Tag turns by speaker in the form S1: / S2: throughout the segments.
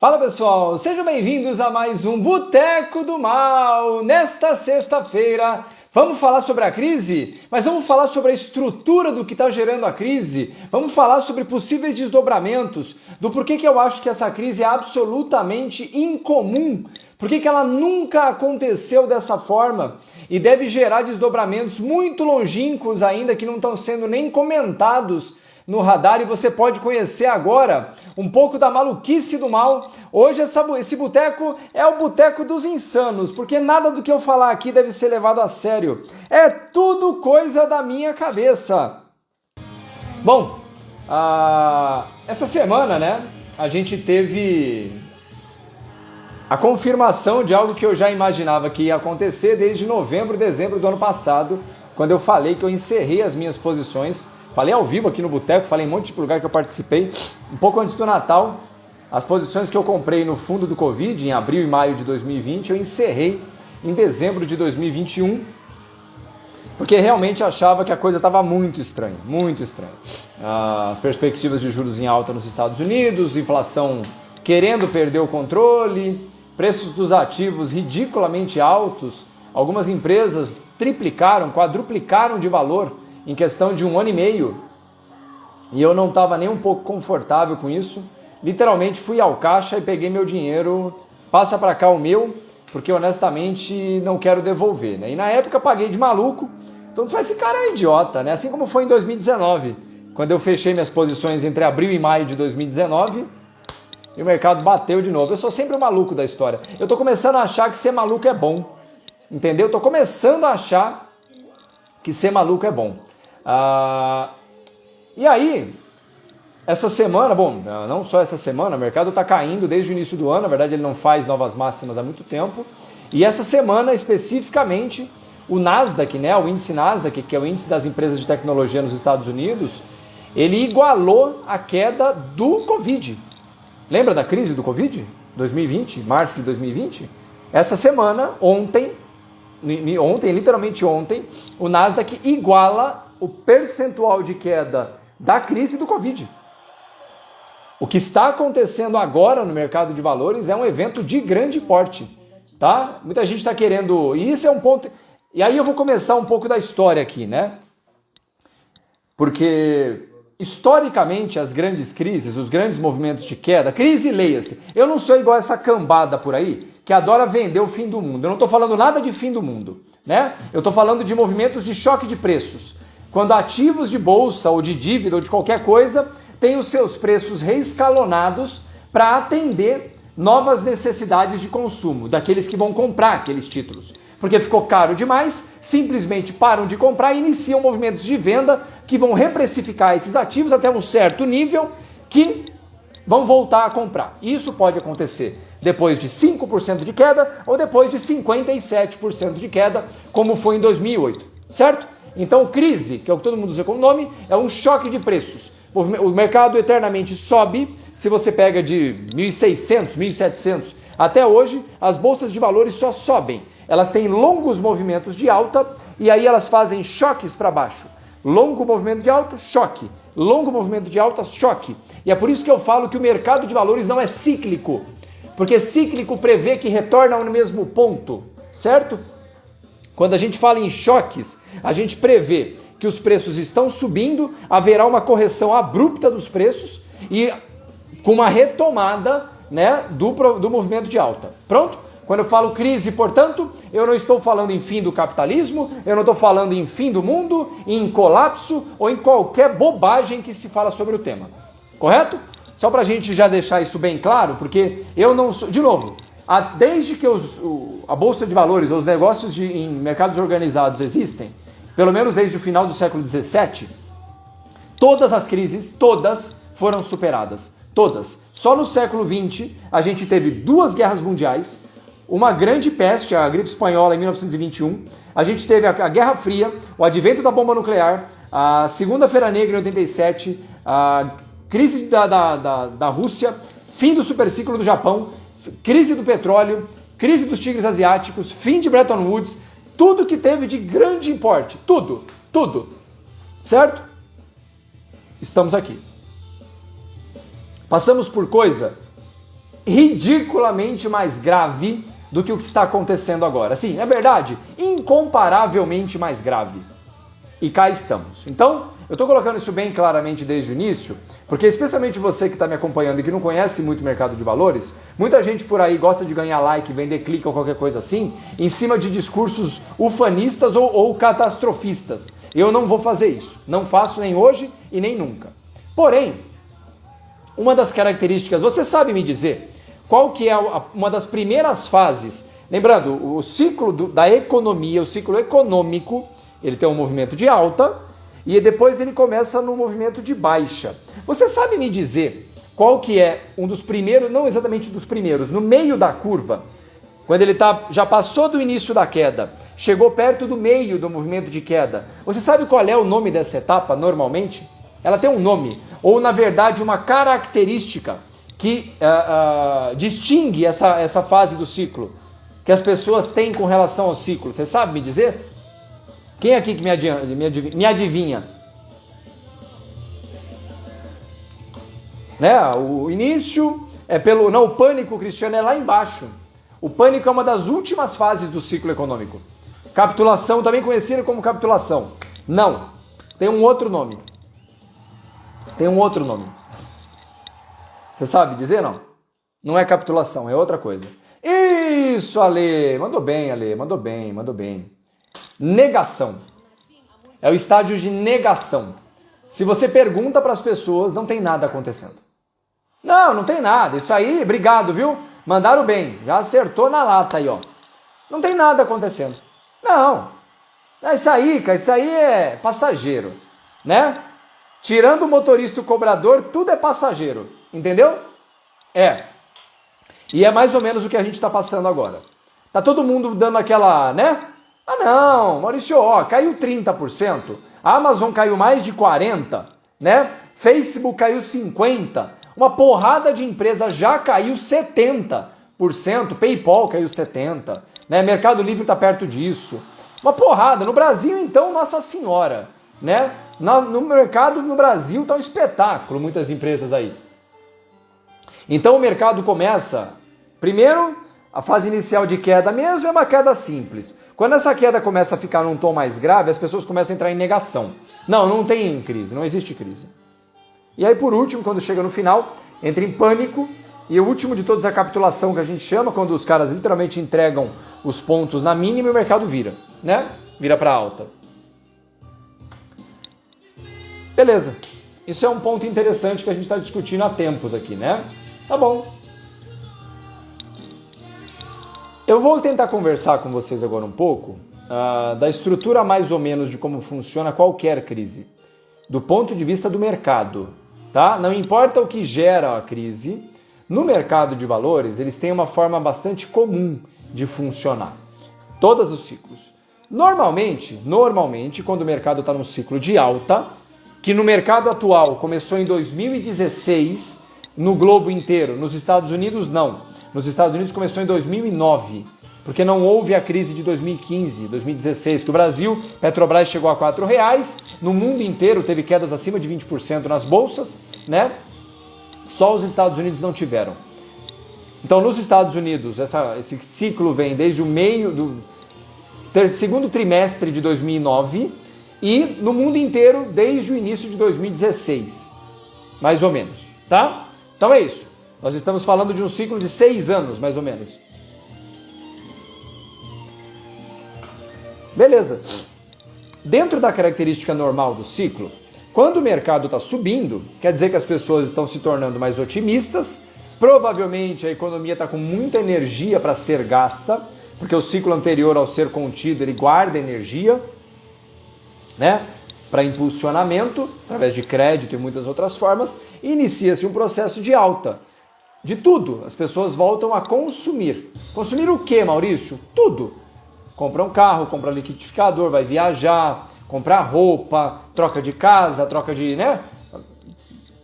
S1: Fala pessoal, sejam bem-vindos a mais um Boteco do Mal. Nesta sexta-feira vamos falar sobre a crise, mas vamos falar sobre a estrutura do que está gerando a crise, vamos falar sobre possíveis desdobramentos, do porquê que eu acho que essa crise é absolutamente incomum, por que ela nunca aconteceu dessa forma e deve gerar desdobramentos muito longínquos ainda que não estão sendo nem comentados no radar, e você pode conhecer agora um pouco da maluquice do mal. Hoje esse boteco é o boteco dos insanos, porque nada do que eu falar aqui deve ser levado a sério. É tudo coisa da minha cabeça. Bom, essa semana, né, a gente teve a confirmação de algo que eu já imaginava que ia acontecer desde novembro, dezembro do ano passado, quando eu falei que eu encerrei as minhas posições. Falei ao vivo aqui no Boteco, falei em um monte de lugar que eu participei. Um pouco antes do Natal, as posições que eu comprei no fundo do Covid, em abril e maio de 2020, eu encerrei em dezembro de 2021, porque realmente achava que a coisa estava muito estranha, muito estranha. As perspectivas de juros em alta nos Estados Unidos, inflação querendo perder o controle, preços dos ativos ridiculamente altos, algumas empresas triplicaram, quadruplicaram de valor em questão de 1 ano e meio, e eu não estava nem um pouco confortável com isso. Literalmente fui ao caixa e peguei meu dinheiro, passa para cá o meu, porque honestamente não quero devolver, né? E na época paguei de maluco, então esse cara é idiota, né? Assim como foi em 2019, quando eu fechei minhas posições entre abril e maio de 2019, e o mercado bateu de novo. Eu sou sempre o maluco da história. Eu tô começando a achar que ser maluco é bom, entendeu? Eu tô começando a achar que ser maluco é bom. E aí, essa semana, bom, não só essa semana, o mercado está caindo desde o início do ano, na verdade ele não faz novas máximas há muito tempo, e essa semana especificamente, o Nasdaq, né, o índice Nasdaq, que é o índice das empresas de tecnologia nos Estados Unidos, ele igualou a queda do Covid. Lembra da crise do Covid? 2020, março de 2020? Essa semana, ontem, literalmente ontem, o Nasdaq iguala o percentual de queda da crise do Covid. O que está acontecendo agora no mercado de valores é um evento de grande porte, tá? Muita gente está querendo, e isso é um ponto, e aí eu vou começar um pouco da história aqui, né? Porque historicamente as grandes crises, os grandes movimentos de queda, crise, leia-se, eu não sou igual essa cambada por aí que adora vender o fim do mundo. Eu não estou falando nada de fim do mundo, né? Eu estou falando de movimentos de choque de preços. Quando ativos de bolsa ou de dívida ou de qualquer coisa têm os seus preços reescalonados para atender novas necessidades de consumo daqueles que vão comprar aqueles títulos. Porque ficou caro demais, simplesmente param de comprar e iniciam movimentos de venda que vão reprecificar esses ativos até um certo nível que vão voltar a comprar. Isso pode acontecer depois de 5% de queda ou depois de 57% de queda, como foi em 2008, certo? Então, crise, que é o que todo mundo usa como nome, é um choque de preços. O mercado eternamente sobe. Se você pega de 1.600, 1.700 até hoje, as bolsas de valores só sobem. Elas têm longos movimentos de alta e aí elas fazem choques para baixo. Longo movimento de alta, choque. Longo movimento de alta, choque. E é por isso que eu falo que o mercado de valores não é cíclico. Porque cíclico prevê que retorna ao mesmo ponto, certo? Quando a gente fala em choques, a gente prevê que os preços estão subindo, haverá uma correção abrupta dos preços e com uma retomada, né, do movimento de alta. Pronto? Quando eu falo crise, portanto, eu não estou falando em fim do capitalismo, eu não estou falando em fim do mundo, em colapso ou em qualquer bobagem que se fala sobre o tema. Correto? Só para a gente já deixar isso bem claro, porque eu não sou... De novo, desde que a Bolsa de Valores, os negócios em mercados organizados existem, pelo menos desde o final do século XVII, todas as crises, todas foram superadas. Todas. Só no século XX a gente teve 2 guerras mundiais, uma grande peste, a gripe espanhola em 1921, a gente teve a Guerra Fria, o advento da bomba nuclear, a Segunda-feira Negra em 87, a crise da Rússia, fim do superciclo do Japão, crise do petróleo, crise dos tigres asiáticos, fim de Bretton Woods, tudo que teve de grande importe, tudo, certo? Estamos aqui. Passamos por coisa ridiculamente mais grave do que o que está acontecendo agora. Sim, é verdade, incomparavelmente mais grave. E cá estamos. Então, eu estou colocando isso bem claramente desde o início, porque especialmente você que está me acompanhando e que não conhece muito o mercado de valores, muita gente por aí gosta de ganhar like, vender clique ou qualquer coisa assim, em cima de discursos ufanistas ou catastrofistas. Eu não vou fazer isso. Não faço nem hoje e nem nunca. Porém, uma das características, você sabe me dizer qual que é uma das primeiras fases? Lembrando, o ciclo da economia, o ciclo econômico, ele tem um movimento de alta e depois ele começa no movimento de baixa. Você sabe me dizer qual que é um dos primeiros, não exatamente dos primeiros, no meio da curva, quando ele já passou do início da queda, chegou perto do meio do movimento de queda. Você sabe qual é o nome dessa etapa normalmente? Ela tem um nome, ou na verdade uma característica que distingue essa fase do ciclo, que as pessoas têm com relação ao ciclo. Você sabe me dizer? Quem aqui que me adivinha? Né? O início é pelo... Não, o pânico, Cristiano, é lá embaixo. O pânico é uma das últimas fases do ciclo econômico. Capitulação, também conhecida como capitulação. Não, tem um outro nome. Tem um outro nome. Você sabe dizer, não? Não é capitulação, é outra coisa. Isso, Ale! Mandou bem, Ale. Mandou bem, mandou bem. Negação. É o estágio de negação. Se você pergunta para as pessoas, não tem nada acontecendo. Não, não tem nada. Isso aí, obrigado, viu? Mandaram bem. Já acertou na lata aí, ó. Não tem nada acontecendo. Não. Isso aí, cara, isso aí é passageiro, né? Tirando o motorista e o cobrador, tudo é passageiro. Entendeu? É. E é mais ou menos o que a gente está passando agora. Tá todo mundo dando aquela, né? Ah não, Maurício, ó, caiu 30%, a Amazon caiu mais de 40%, né? Facebook caiu 50%, uma porrada de empresa já caiu 70%, PayPal caiu 70%, né? Mercado Livre está perto disso. Uma porrada. No Brasil, então, Nossa Senhora, né? No mercado no Brasil está um espetáculo, muitas empresas aí. Então o mercado começa, primeiro, a fase inicial de queda mesmo é uma queda simples. Quando essa queda começa a ficar num tom mais grave, as pessoas começam a entrar em negação. Não tem crise, não existe crise. E aí, por último, quando chega no final, entra em pânico. E o último de todos é a capitulação, que a gente chama, quando os caras literalmente entregam os pontos na mínima e o mercado vira, né? Vira para alta. Beleza. Isso é um ponto interessante que a gente está discutindo há tempos aqui, né? Tá bom. Eu vou tentar conversar com vocês agora um pouco da estrutura mais ou menos de como funciona qualquer crise, do ponto de vista do mercado, tá? Não importa o que gera a crise, no mercado de valores eles têm uma forma bastante comum de funcionar, todos os ciclos. Normalmente, quando o mercado está num ciclo de alta, que no mercado atual começou em 2016, no globo inteiro, nos Estados Unidos não. Nos Estados Unidos começou em 2009, porque não houve a crise de 2015, 2016, que o Brasil, Petrobras chegou a R$4, no mundo inteiro teve quedas acima de 20% nas bolsas, né? Só os Estados Unidos não tiveram. Então, nos Estados Unidos, esse ciclo vem desde o meio do segundo trimestre de 2009 e no mundo inteiro desde o início de 2016, mais ou menos, tá? Então é isso. Nós estamos falando de um ciclo de 6 anos, mais ou menos. Beleza. Dentro da característica normal do ciclo, quando o mercado está subindo, quer dizer que as pessoas estão se tornando mais otimistas, provavelmente a economia está com muita energia para ser gasta, porque o ciclo anterior ao ser contido, ele guarda energia, né? Para impulsionamento, através de crédito e muitas outras formas, e inicia-se um processo de alta. De tudo, as pessoas voltam a consumir. Consumir o que, Maurício? Tudo. Compra um carro, compra liquidificador, vai viajar, comprar roupa, troca de casa, troca de, né?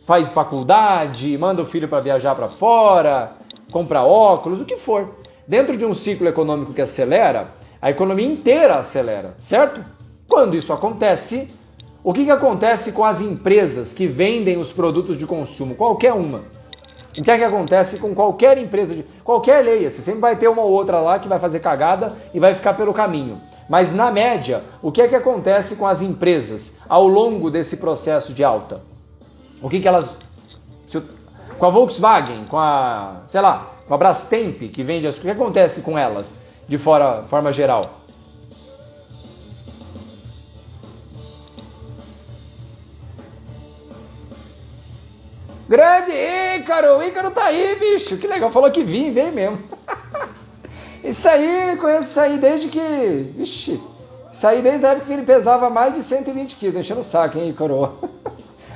S1: Faz faculdade, manda o filho para viajar para fora, compra óculos, o que for. Dentro de um ciclo econômico que acelera, a economia inteira acelera, certo? Quando isso acontece, o que acontece com as empresas que vendem os produtos de consumo? Qualquer uma. O que é que acontece com qualquer empresa, qualquer lei? Você sempre vai ter uma ou outra lá que vai fazer cagada e vai ficar pelo caminho. Mas na média, o que é que acontece com as empresas ao longo desse processo de alta? O que elas... Com a Volkswagen, com a, sei lá, com a Brastemp, que vende as... O que acontece com elas, de forma geral? Grande Ícaro! O Ícaro tá aí, bicho! Que legal, falou que vem mesmo. Isso aí, conheço isso aí desde que... Ixi, isso aí desde a época que ele pesava mais de 120 quilos, deixando o saco, hein, Ícaro?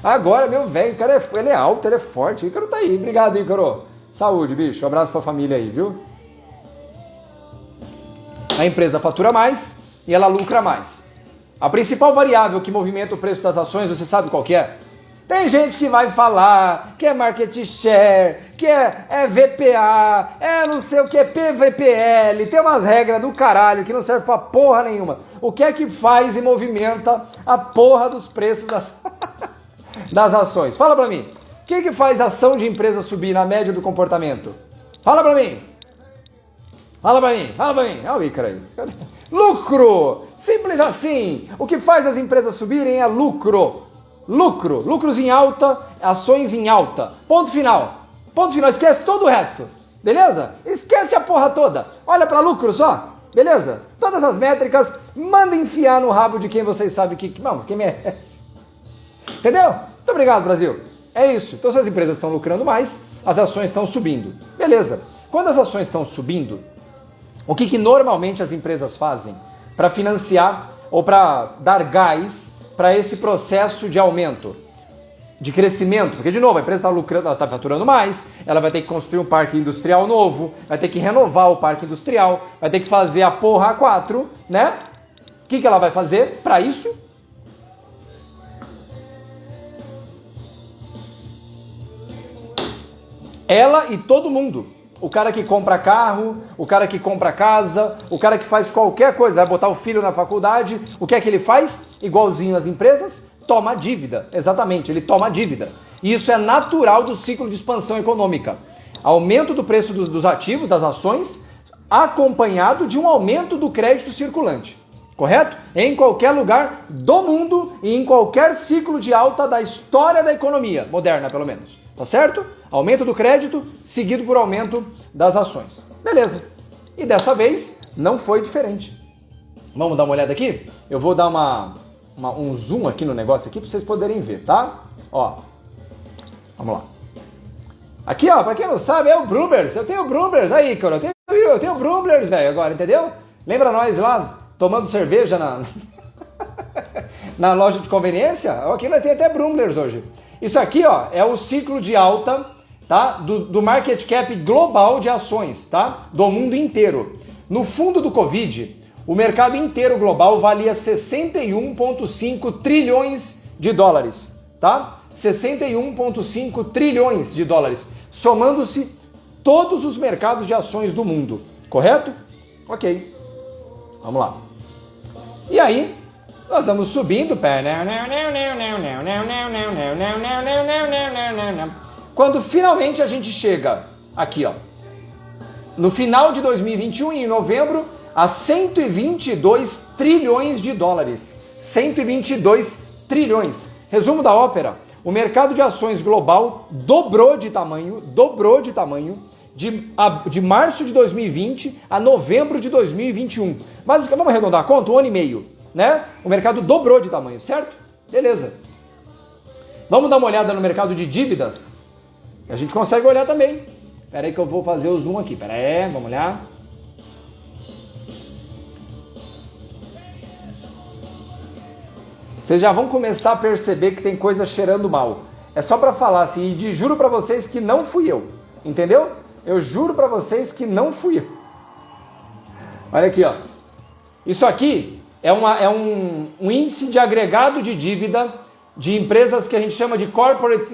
S1: Agora, meu velho, o cara ele é alto, ele é forte. O Ícaro tá aí. Obrigado, Ícaro. Saúde, bicho. Um abraço pra família aí, viu? A empresa fatura mais e ela lucra mais. A principal variável que movimenta o preço das ações, você sabe qual que é? Tem gente que vai falar que é market share, que é VPA, é não sei o que, PVPL, tem umas regras do caralho que não serve pra porra nenhuma. O que é que faz e movimenta a porra dos preços das ações? Fala pra mim. O que é que faz a ação de empresa subir na média do comportamento? Fala pra mim. Fala pra mim. Olha o Ícaro aí. Lucro! Simples assim. O que faz as empresas subirem é lucro. Lucros em alta, ações em alta. Ponto final. Esquece todo o resto. Beleza? Esquece a porra toda. Olha pra lucro só. Beleza? Todas as métricas, manda enfiar no rabo de quem vocês sabem quem merece. Entendeu? Muito obrigado, Brasil. É isso. Então, se as empresas estão lucrando mais, as ações estão subindo. Beleza. Quando as ações estão subindo, o que normalmente as empresas fazem para financiar ou para dar gás para esse processo de aumento, de crescimento? Porque, de novo, a empresa está lucrando, ela está faturando mais, ela vai ter que construir um parque industrial novo, vai ter que renovar o parque industrial, vai ter que fazer a porra A4, né? O que ela vai fazer para isso? Ela e todo mundo. O cara que compra carro, o cara que compra casa, o cara que faz qualquer coisa, vai botar o filho na faculdade, o que é que ele faz? Igualzinho às empresas, toma dívida. Exatamente, ele toma dívida. E isso é natural do ciclo de expansão econômica. Aumento do preço dos ativos, das ações, acompanhado de um aumento do crédito circulante. Correto? Em qualquer lugar do mundo e em qualquer ciclo de alta da história da economia, moderna pelo menos. Tá certo? Aumento do crédito seguido por aumento das ações. Beleza. E dessa vez não foi diferente. Vamos dar uma olhada aqui? Eu vou dar um zoom aqui no negócio aqui para vocês poderem ver, tá? Ó. Vamos lá. Aqui, ó, para quem não sabe, é o Bloomberg. Eu tenho o Bloomberg aí, cara. Eu tenho o Bloomberg, velho, agora, entendeu? Lembra nós lá tomando cerveja na loja de conveniência? Aqui nós temos até Bloomberg hoje. Isso aqui, ó, é o ciclo de alta, tá? Do market cap global de ações, tá? Do mundo inteiro. No fundo do Covid, o mercado inteiro global valia 61,5 trilhões de dólares, tá? 61,5 trilhões de dólares, somando-se todos os mercados de ações do mundo, correto? Ok. Vamos lá. E aí, nós vamos subindo. Quando finalmente a gente chega aqui, ó, no final de 2021, em novembro, a 122 trilhões de dólares. 122 trilhões. Resumo da ópera: o mercado de ações global dobrou de tamanho de março de 2020 a novembro de 2021. Mas vamos arredondar a conta, 1 ano e meio, né? O mercado dobrou de tamanho, certo? Beleza. Vamos dar uma olhada no mercado de dívidas? A gente consegue olhar também. Espera aí que eu vou fazer o zoom aqui. Espera aí, vamos olhar. Vocês já vão começar a perceber que tem coisa cheirando mal. É só para falar assim, e juro para vocês que não fui eu. Entendeu? Eu juro para vocês que não fui eu. Olha aqui, ó. Isso aqui é um índice de agregado de dívida de empresas que a gente chama de corporate,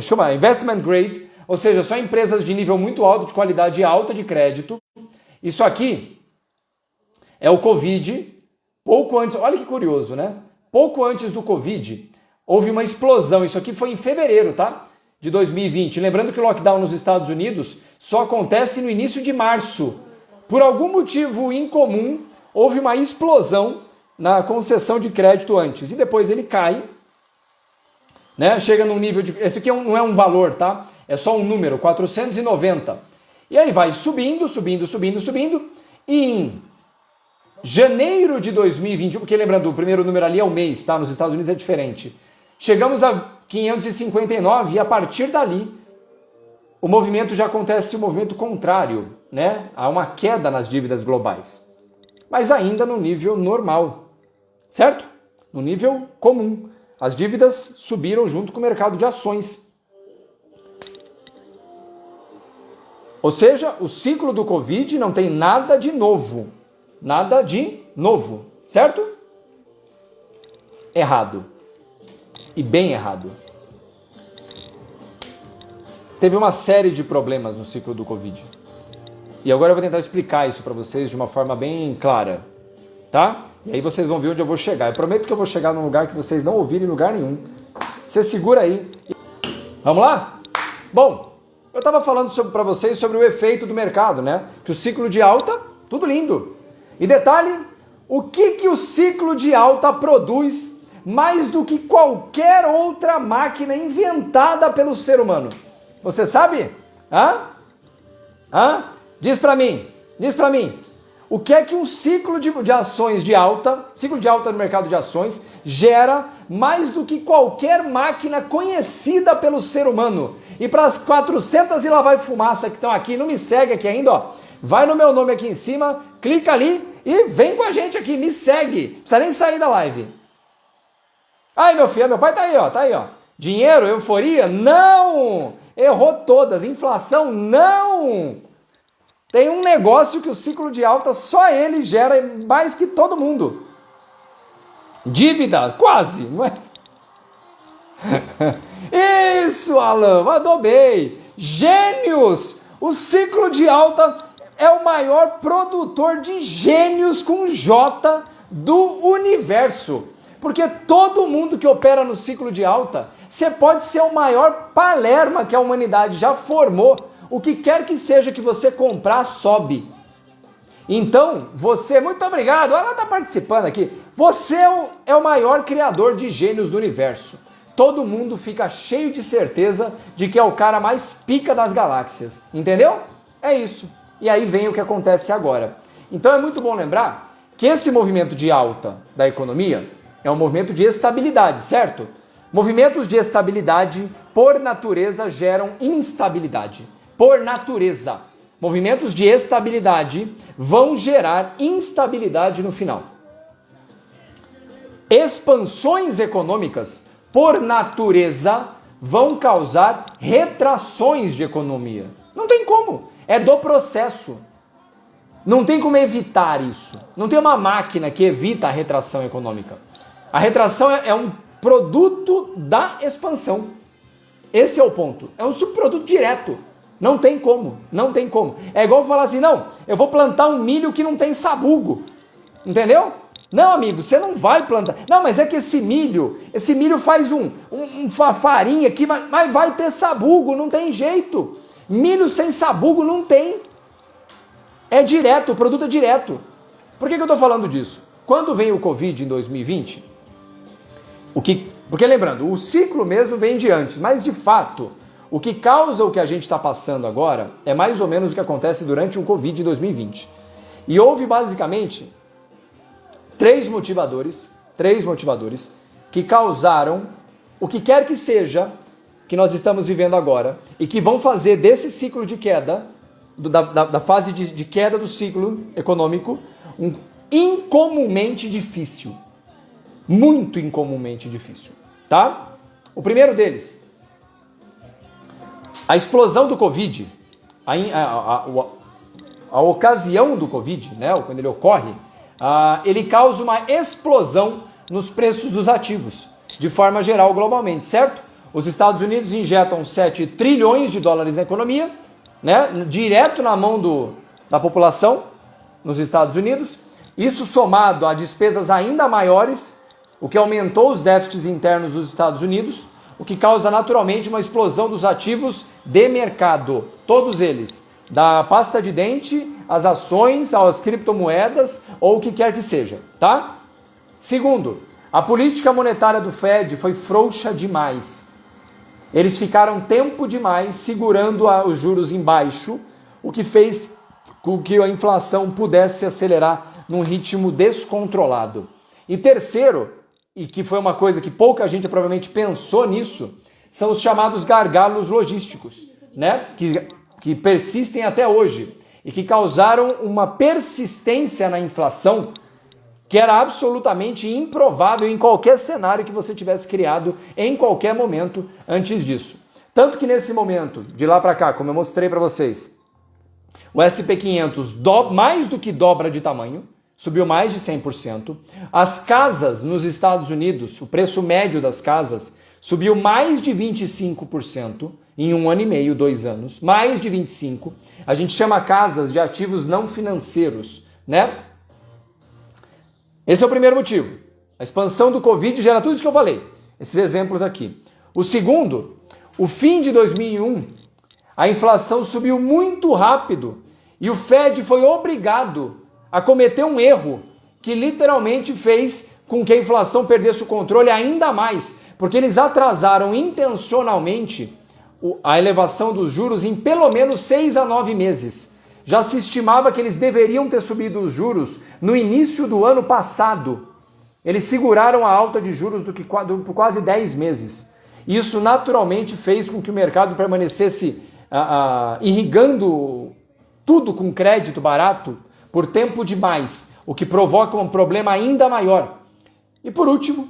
S1: chama investment grade, ou seja, só empresas de nível muito alto, de qualidade alta de crédito. Isso aqui é o Covid, pouco antes, olha que curioso, né? Pouco antes do Covid, houve uma explosão, isso aqui foi em fevereiro, tá? de 2020. Lembrando que o lockdown nos Estados Unidos só acontece no início de março. Por algum motivo incomum, houve uma explosão na concessão de crédito antes. E depois ele cai, né? Chega num nível de... Esse aqui não é um valor, tá? É só um número, 490. E aí vai subindo, subindo, subindo, subindo. E em janeiro de 2021, porque lembrando, o primeiro número ali é o mês, tá? Nos Estados Unidos é diferente. Chegamos a 559 e a partir dali o movimento já acontece o movimento contrário, né? Há uma queda nas dívidas globais. Mas ainda no nível normal, certo? No nível comum. As dívidas subiram junto com o mercado de ações. Ou seja, o ciclo do Covid não tem nada de novo. Nada de novo, certo? Errado. E bem errado. Teve uma série de problemas no ciclo do Covid. E agora eu vou tentar explicar isso para vocês de uma forma bem clara, tá? E aí vocês vão ver onde eu vou chegar. Eu prometo que eu vou chegar num lugar que vocês não ouvirem em lugar nenhum. Você segura aí. Vamos lá? Bom, eu estava falando para vocês sobre o efeito do mercado, né? Que o ciclo de alta, tudo lindo. E detalhe, o que o ciclo de alta produz mais do que qualquer outra máquina inventada pelo ser humano? Você sabe? Diz pra mim. O que é que um ciclo de ações de alta, ciclo de alta no mercado de ações, gera mais do que qualquer máquina conhecida pelo ser humano? E para as 400 e lá vai fumaça que estão aqui, não me segue aqui ainda, ó. Vai no meu nome aqui em cima, clica ali e vem com a gente aqui, me segue. Não precisa nem sair da live. Ai, meu filho, meu pai tá aí, ó. Dinheiro, euforia? Não! Errou todas. Inflação? Não! Tem um negócio que o ciclo de alta só ele gera mais que todo mundo. Dívida? Quase. Mas... Isso, Alan, mandou bem. Gênios! O ciclo de alta é o maior produtor de gênios com J do universo. Porque todo mundo que opera no ciclo de alta, você pode ser o maior palerma que a humanidade já formou. O que quer que seja que você comprar, sobe. Então, você... Muito obrigado, ela está participando aqui. Você é o maior criador de gênios do universo. Todo mundo fica cheio de certeza de que é o cara mais pica das galáxias. Entendeu? É isso. E aí vem o que acontece agora. Então é muito bom lembrar que esse movimento de alta da economia é um movimento de estabilidade, certo? Movimentos de estabilidade, por natureza, geram instabilidade. Por natureza. Movimentos de estabilidade vão gerar instabilidade no final. Expansões econômicas, por natureza, vão causar retrações de economia. Não tem como. É do processo. Não tem como evitar isso. Não tem uma máquina que evita a retração econômica. A retração é um produto da expansão. Esse é o ponto. É um subproduto direto. Não tem como. Não tem como. É igual falar assim, não, eu vou plantar um milho que não tem sabugo. Entendeu? Não, amigo, você não vai plantar. Não, mas é que esse milho faz uma farinha aqui, mas vai ter sabugo, não tem jeito. Milho sem sabugo não tem. É direto, o produto é direto. Por que eu estou falando disso? Quando veio o Covid em 2020, porque lembrando, o ciclo mesmo vem de antes, mas de fato, o que causa o que a gente está passando agora é mais ou menos o que acontece durante o Covid em 2020. E houve basicamente três motivadores que causaram o que quer que seja que nós estamos vivendo agora e que vão fazer desse ciclo de queda, da fase de queda do ciclo econômico, um incomumente difícil. Muito incomumente difícil, tá? O primeiro deles, a explosão do Covid, a ocasião do Covid, né, quando ele ocorre, ele causa uma explosão nos preços dos ativos, de forma geral, globalmente, certo? Os Estados Unidos injetam 7 trilhões de dólares na economia, né, direto na mão da população nos Estados Unidos. Isso somado a despesas ainda maiores, o que aumentou os déficits internos dos Estados Unidos. o que causa naturalmente uma explosão dos ativos de mercado, todos eles, da pasta de dente, às ações, às criptomoedas ou o que quer que seja, tá? Segundo, a política monetária do Fed foi frouxa demais. Eles ficaram tempo demais segurando os juros embaixo, o que fez com que a inflação pudesse acelerar num ritmo descontrolado. E terceiro, e que foi uma coisa que pouca gente provavelmente pensou nisso, são os chamados gargalos logísticos, né? Que persistem até hoje e que causaram uma persistência na inflação que era absolutamente improvável em qualquer cenário que você tivesse criado em qualquer momento antes disso. Tanto que nesse momento, de lá para cá, como eu mostrei para vocês, o SP500 mais do que dobra de tamanho, subiu mais de 100%. As casas nos Estados Unidos, o preço médio das casas, subiu mais de 25% em 1 ano e meio, 2 anos, mais de 25%. A gente chama casas de ativos não financeiros, né? Esse é o primeiro motivo. A expansão do Covid gera tudo isso que eu falei, esses exemplos aqui. O segundo, o fim de 2001, a inflação subiu muito rápido e o Fed foi obrigado a cometer um erro que literalmente fez com que a inflação perdesse o controle ainda mais, porque eles atrasaram intencionalmente a elevação dos juros em pelo menos 6 a 9 meses. Já se estimava que eles deveriam ter subido os juros no início do ano passado. Eles seguraram a alta de juros por quase 10 meses. Isso naturalmente fez com que o mercado permanecesse irrigando tudo com crédito barato por tempo demais, o que provoca um problema ainda maior. E por último,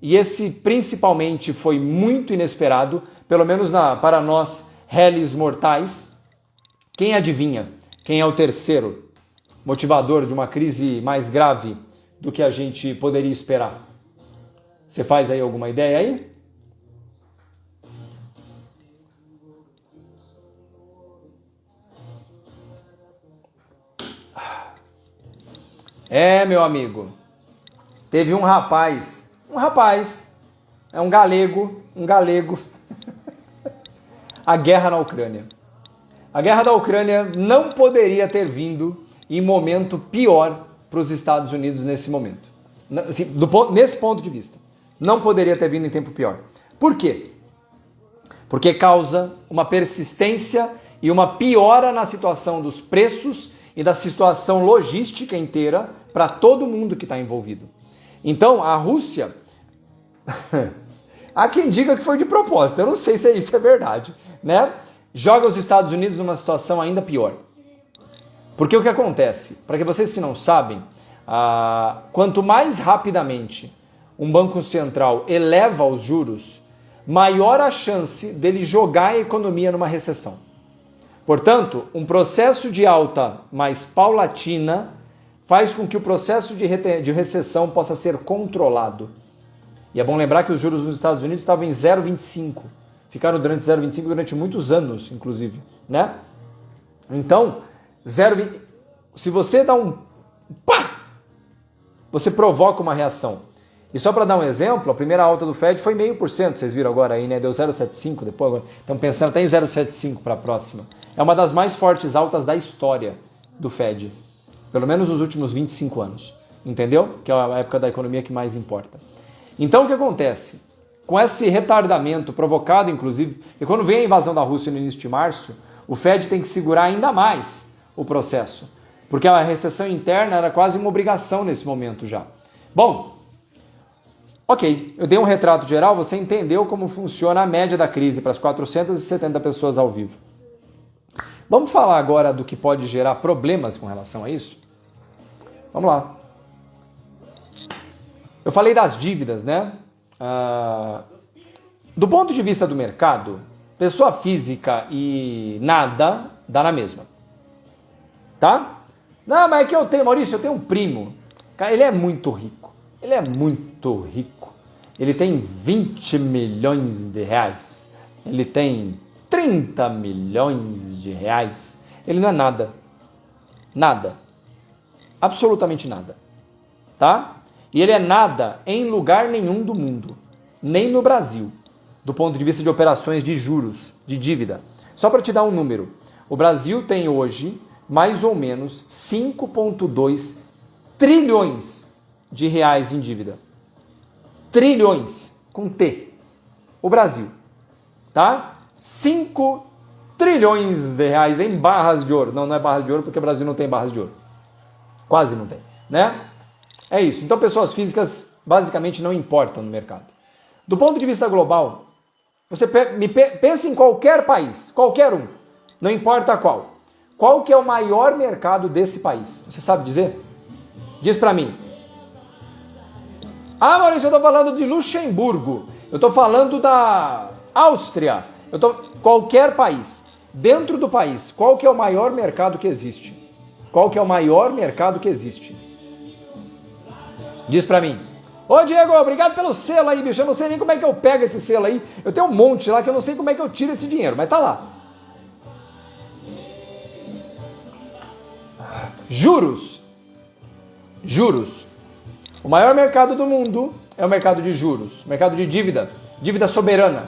S1: e esse principalmente foi muito inesperado, pelo menos para nós réis mortais, quem adivinha? Quem é o terceiro motivador de uma crise mais grave do que a gente poderia esperar? Você faz aí alguma ideia aí? Meu amigo, teve um rapaz, é um galego, a guerra na Ucrânia. A guerra da Ucrânia não poderia ter vindo em momento pior para os Estados Unidos nesse momento. Assim, nesse ponto de vista. Não poderia ter vindo em tempo pior. Por quê? Porque causa uma persistência e uma piora na situação dos preços e da situação logística inteira para todo mundo que está envolvido. Então, a Rússia... Há quem diga que foi de propósito. Eu não sei se isso é verdade, né? Joga os Estados Unidos numa situação ainda pior. Porque o que acontece? Para que vocês que não sabem, quanto mais rapidamente um banco central eleva os juros, maior a chance dele jogar a economia numa recessão. Portanto, um processo de alta mais paulatina faz com que o processo de recessão possa ser controlado. E é bom lembrar que os juros nos Estados Unidos estavam em 0,25. Ficaram durante 0,25 durante muitos anos, inclusive, né? Então, 0,20... Se você dá um... Pá! Você provoca uma reação. E só para dar um exemplo, a primeira alta do Fed foi 0,5%, vocês viram agora aí, né? Deu 0,75, depois agora estão pensando até em 0,75 para a próxima. É uma das mais fortes altas da história do Fed. Pelo menos nos últimos 25 anos. Entendeu? Que é a época da economia que mais importa. Então, o que acontece? Com esse retardamento provocado, inclusive, e quando vem a invasão da Rússia no início de março, o Fed tem que segurar ainda mais o processo, porque a recessão interna era quase uma obrigação nesse momento já. Bom, ok, eu dei um retrato geral, você entendeu como funciona a média da crise para as 470 pessoas ao vivo. Vamos falar agora do que pode gerar problemas com relação a isso? Vamos lá. Eu falei das dívidas, né? Do ponto de vista do mercado, pessoa física e nada dá na mesma. Tá? Não, mas é que eu tenho, Maurício, eu tenho um primo. Cara, ele é muito rico. Ele tem 20 milhões de reais. Ele tem 30 milhões de reais. Ele não é nada. Nada. Absolutamente nada. Tá? E ele é nada em lugar nenhum do mundo. Nem no Brasil. do ponto de vista de operações de juros, de dívida. Só para te dar um número, o Brasil tem hoje mais ou menos 5,2 trilhões de reais em dívida. Trilhões, com T. O Brasil, tá? 5 trilhões de reais em barras de ouro. Não, não é barras de ouro porque o Brasil não tem barras de ouro. Quase não tem, né? É isso. Então, pessoas físicas basicamente não importam no mercado. Do ponto de vista global, você pensa em qualquer país, qualquer um, não importa qual. Qual que é o maior mercado desse país? Você sabe dizer? Diz pra mim. Ah, Maurício, eu tô falando de Luxemburgo. Eu tô falando da Áustria. Qualquer país. Dentro do país, qual que é o maior mercado que existe? Qual que é o maior mercado que existe? Diz pra mim. Ô Diego, obrigado pelo selo aí, bicho. Eu não sei nem como é que eu pego esse selo aí. Eu tenho um monte lá que eu não sei como é que eu tiro esse dinheiro, mas tá lá. Juros. Juros. O maior mercado do mundo é o mercado de juros, mercado de dívida, dívida soberana.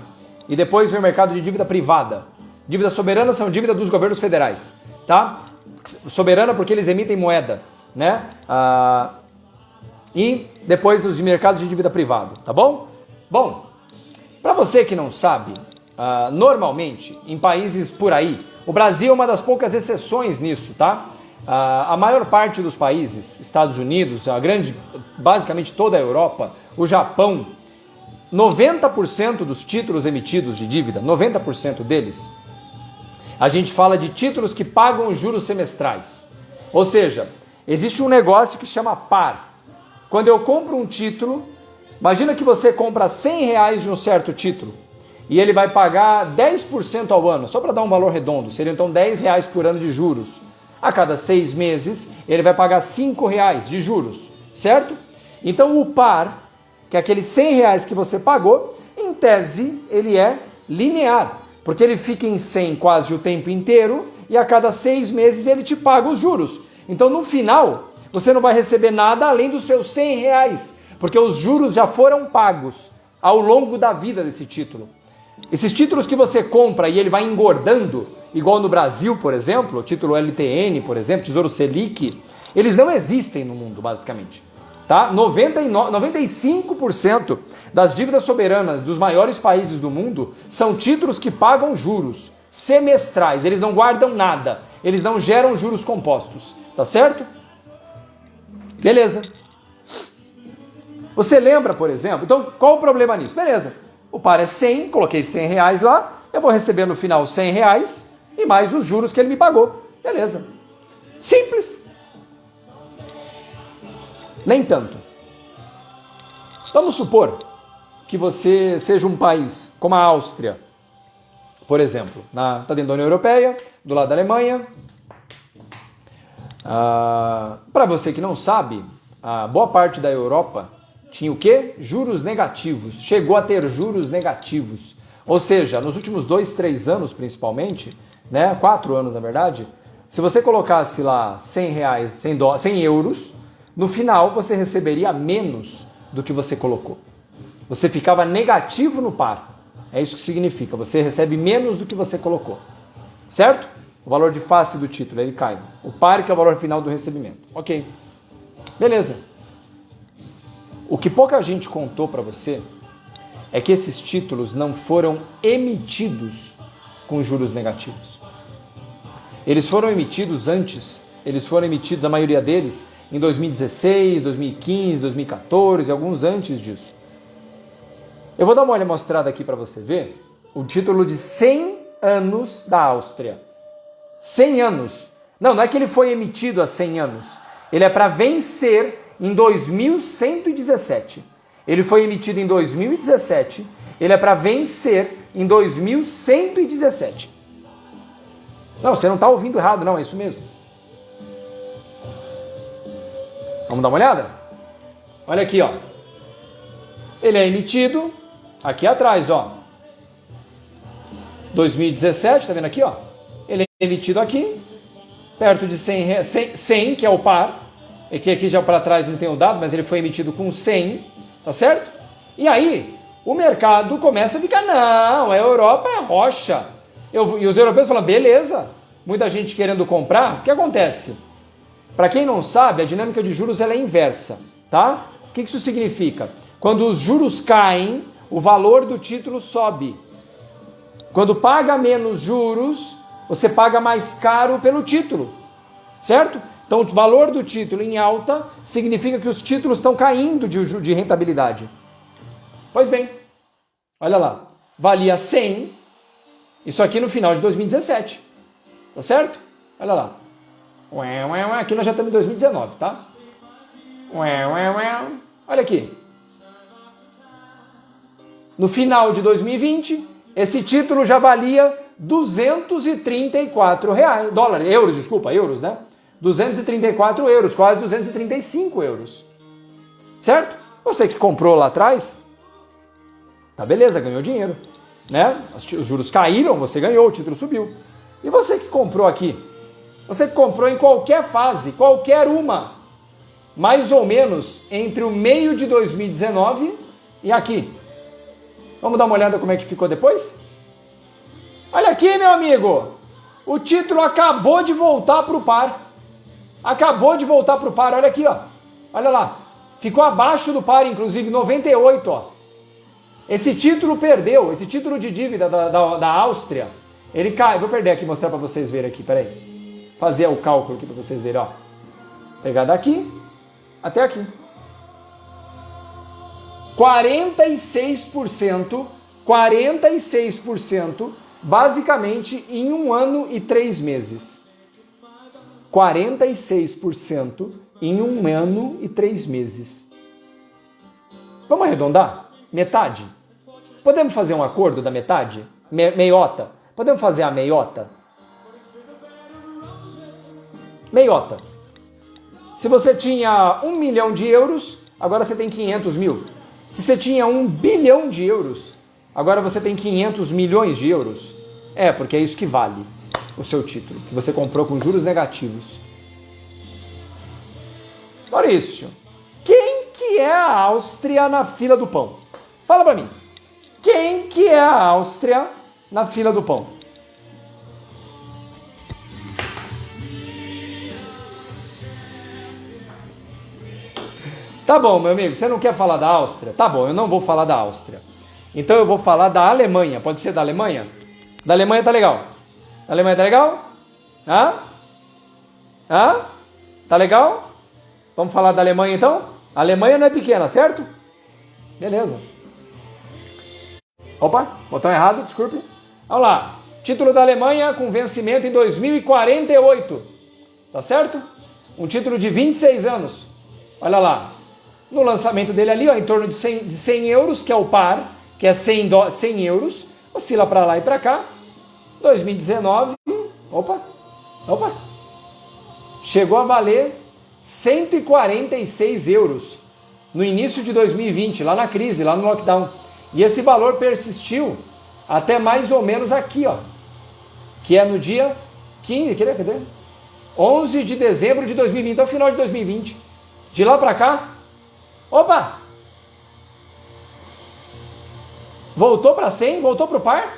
S1: E depois vem o mercado de dívida privada. Dívida soberana são dívida dos governos federais, tá? Soberana porque eles emitem moeda, né? E depois os mercados de dívida privada, tá bom? Bom, para você que não sabe, normalmente em países por aí, o Brasil é uma das poucas exceções nisso, tá? A maior parte dos países, Estados Unidos, basicamente toda a Europa, o Japão, 90% dos títulos emitidos de dívida, 90% deles, a gente fala de títulos que pagam juros semestrais. Ou seja, existe um negócio que chama par. Quando eu compro um título, imagina que você compra R$100 de um certo título e ele vai pagar 10% ao ano, só para dar um valor redondo, seriam então R$10 por ano de juros. A cada 6 meses, ele vai pagar R$5 de juros, certo? Então o par, que é aqueles R$100 que você pagou, em tese ele é linear, porque ele fica em 100 quase o tempo inteiro e a cada 6 meses ele te paga os juros. Então no final, você não vai receber nada além dos seus R$100, porque os juros já foram pagos ao longo da vida desse título. Esses títulos que você compra e ele vai engordando, igual no Brasil, por exemplo, o título LTN, por exemplo, Tesouro Selic, eles não existem no mundo, basicamente. Tá? 95% das dívidas soberanas dos maiores países do mundo são títulos que pagam juros semestrais, eles não guardam nada, eles não geram juros compostos, tá certo? Beleza. Você lembra, por exemplo, então qual o problema nisso? Beleza, o par é 100, coloquei R$100 lá, eu vou receber no final R$100 e mais os juros que ele me pagou. Beleza. Simples. Nem tanto. Vamos supor que você seja um país como a Áustria, por exemplo, está dentro da União Europeia, do lado da Alemanha. Para você que não sabe, a boa parte da Europa tinha o quê? Juros negativos. Chegou a ter juros negativos. Ou seja, nos últimos 2, 3 anos principalmente, né, 4 anos na verdade, se você colocasse lá R$100, 100 euros, no final você receberia menos do que você colocou. Você ficava negativo no par. É isso que significa, você recebe menos do que você colocou. Certo? O valor de face do título, ele cai. O par que é o valor final do recebimento. Ok. Beleza. O que pouca gente contou para você é que esses títulos não foram emitidos com juros negativos. Eles foram emitidos antes. Eles foram emitidos, a maioria deles, em 2016, 2015, 2014, alguns antes disso. Eu vou dar uma mostrada aqui para você ver o título de 100 anos da Áustria. 100 anos. Não é que ele foi emitido há 100 anos. Ele é para vencer em 2117. Ele foi emitido em 2017. Ele é para vencer em 2117. Não, você não está ouvindo errado, não, é isso mesmo. Vamos dar uma olhada? Olha aqui, ó. Ele é emitido aqui atrás, ó. 2017, tá vendo aqui, ó? Ele é emitido aqui, perto de 100, que é o par. E que aqui já para trás não tem o dado, mas ele foi emitido com 100, tá certo? E aí, o mercado começa a ficar, não, a Europa é rocha. E os europeus falam, beleza, muita gente querendo comprar, o que acontece? Para quem não sabe, a dinâmica de juros ela é inversa, tá? O que isso significa? Quando os juros caem, o valor do título sobe. Quando paga menos juros, você paga mais caro pelo título, certo? Então, o valor do título em alta significa que os títulos estão caindo de rentabilidade. Pois bem, olha lá, valia 100, isso aqui no final de 2017, tá certo? Olha lá. Aqui nós já estamos em 2019, tá? Olha aqui. No final de 2020, esse título já valia 234 reais, euros, né? 234 euros, quase 235 euros. Certo? Você que comprou lá atrás, tá beleza, ganhou dinheiro, né? Os juros caíram, você ganhou, o título subiu. E você que comprou aqui? Você que comprou em qualquer fase, qualquer uma, mais ou menos entre o meio de 2019 e aqui. Vamos dar uma olhada como é que ficou depois? Olha aqui, meu amigo, o título acabou de voltar para o par. Acabou de voltar para o par, olha aqui, ó. Olha lá, ficou abaixo do par, inclusive 98, ó. Esse título perdeu, esse título de dívida da Áustria, ele cai. Vou perder aqui, mostrar para vocês verem aqui, peraí. Fazer o cálculo aqui para vocês verem, ó. Pegar daqui até aqui. 46%, basicamente em 1 ano e 3 meses. 46% em 1 ano e 3 meses. Vamos arredondar? Metade? Podemos fazer um acordo da metade? Meiota? Podemos fazer a meiota? Meiota. Se você tinha 1 milhão de euros, agora você tem 500 mil. Se você tinha 1 bilhão de euros, agora você tem 500 milhões de euros. É, porque é isso que vale o seu título, que você comprou com juros negativos. Maurício, quem que é a Áustria na fila do pão? Fala pra mim. Quem que é a Áustria na fila do pão? Tá bom, meu amigo, você não quer falar da Áustria? Tá bom, eu não vou falar da Áustria. Então eu vou falar da Alemanha. Pode ser da Alemanha? Da Alemanha tá legal. Da Alemanha tá legal? Hã? Hã? Tá legal? Vamos falar da Alemanha então? A Alemanha não é pequena, certo? Beleza. Opa, botão errado, desculpe. Vamos lá. Título da Alemanha com vencimento em 2048. Tá certo? Um título de 26 anos. Olha lá. No lançamento dele ali, ó, em torno de 100 euros, que é o par, que é 100 euros. Oscila para lá e para cá. 2019. Opa. Chegou a valer 146 euros no início de 2020, lá na crise, lá no lockdown. E esse valor persistiu até mais ou menos aqui, ó, que é no dia 15, cadê? 11 de dezembro de 2020, até o final de 2020. De lá para cá, opa! Voltou para 100? Voltou para o par?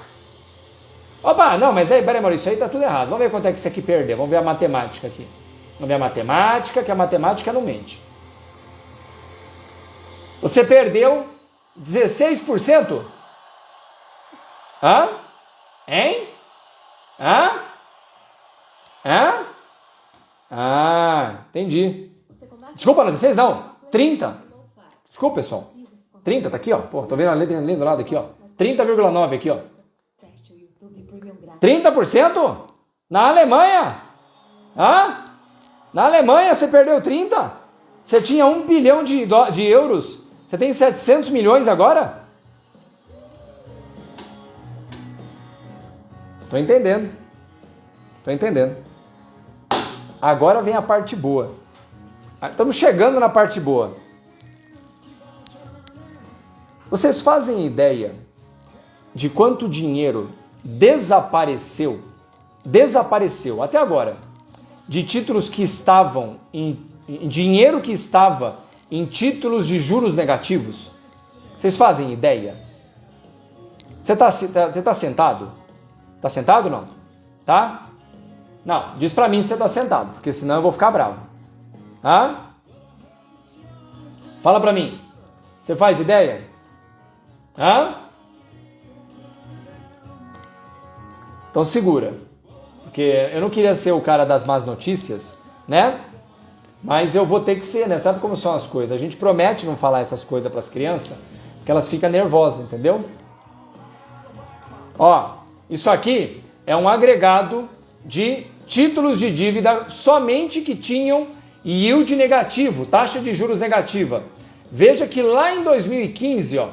S1: Opa, não, mas aí, peraí, Maurício, isso aí tá tudo errado. Vamos ver quanto é que isso aqui perdeu. Vamos ver a matemática aqui. Vamos ver a matemática, que a matemática não mente. Você perdeu 16%? Hã? Hein? Hã? Hã? Ah, entendi. Desculpa, não, 16 não. 30. Desculpa, pessoal. 30, tá aqui, ó. Pô, tô vendo a letra ali do lado aqui, ó. 30,9 aqui, ó. 30%? Na Alemanha? Hã? Na Alemanha você perdeu 30? Você tinha 1 bilhão de euros. Você tem 700 milhões agora? Tô entendendo. Agora vem a parte boa. Estamos chegando na parte boa. Vocês fazem ideia de quanto dinheiro desapareceu até agora, de títulos que estavam em dinheiro que estava em títulos de juros negativos? Vocês fazem ideia? Você tá sentado? Tá sentado ou não? Tá? Não, diz pra mim se você tá sentado, porque senão eu vou ficar bravo. Tá? Fala pra mim. Você faz ideia? Hã? Então segura. Porque eu não queria ser o cara das más notícias, né? Mas eu vou ter que ser, né? Sabe como são as coisas? A gente promete não falar essas coisas pras crianças, porque elas ficam nervosas, entendeu? Ó, isso aqui é um agregado de títulos de dívida somente que tinham yield negativo, taxa de juros negativa. Veja que lá em 2015, ó,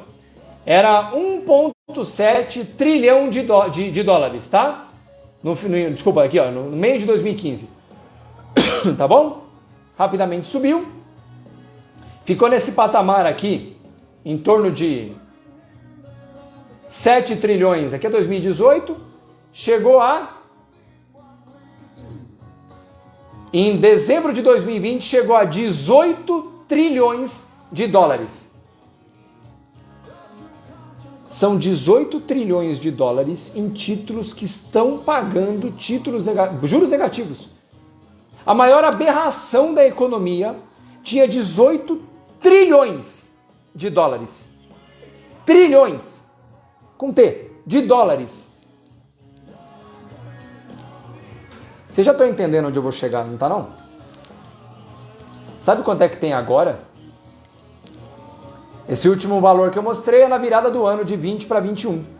S1: era 1,7 trilhão de dólares, tá? Desculpa, aqui, ó, no meio de 2015. Tá bom? Rapidamente subiu. Ficou nesse patamar aqui, em torno de 7 trilhões, aqui é 2018, chegou em dezembro de 2020, chegou a 18 trilhões de dólares. São 18 trilhões de dólares em títulos que estão pagando juros negativos. A maior aberração da economia tinha 18 trilhões de dólares. Trilhões. Com T, de dólares. Vocês já estão entendendo onde eu vou chegar, não tá não? Sabe quanto é que tem agora? Esse último valor que eu mostrei é na virada do ano de 20 para 21.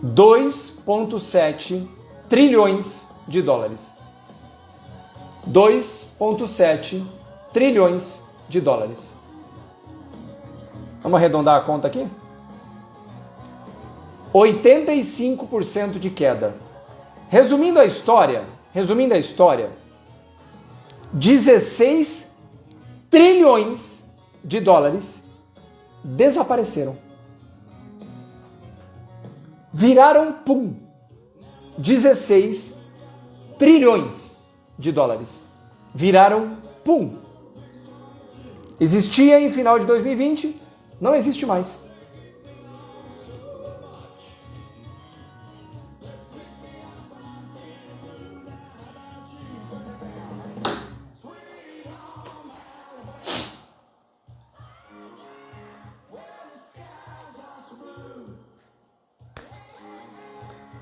S1: $2,7 trilhões de dólares. 2,7 trilhões de dólares. Vamos arredondar a conta aqui? 85% de queda. Resumindo a história, 16 trilhões de dólares desapareceram. Viraram pum. 16 trilhões de dólares. Viraram pum. Existia em final de 2020, não existe mais.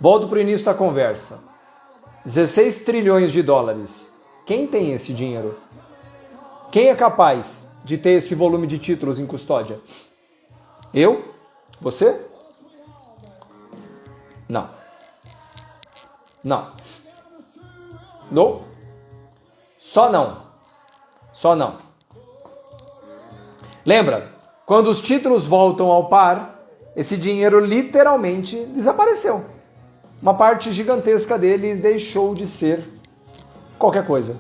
S1: Volto para o início da conversa. 16 trilhões de dólares. Quem tem esse dinheiro? Quem é capaz de ter esse volume de títulos em custódia? Eu? Você? Não. Não. Não? Só não. Só não. Lembra? Quando os títulos voltam ao par, esse dinheiro literalmente desapareceu. Uma parte gigantesca dele deixou de ser qualquer coisa.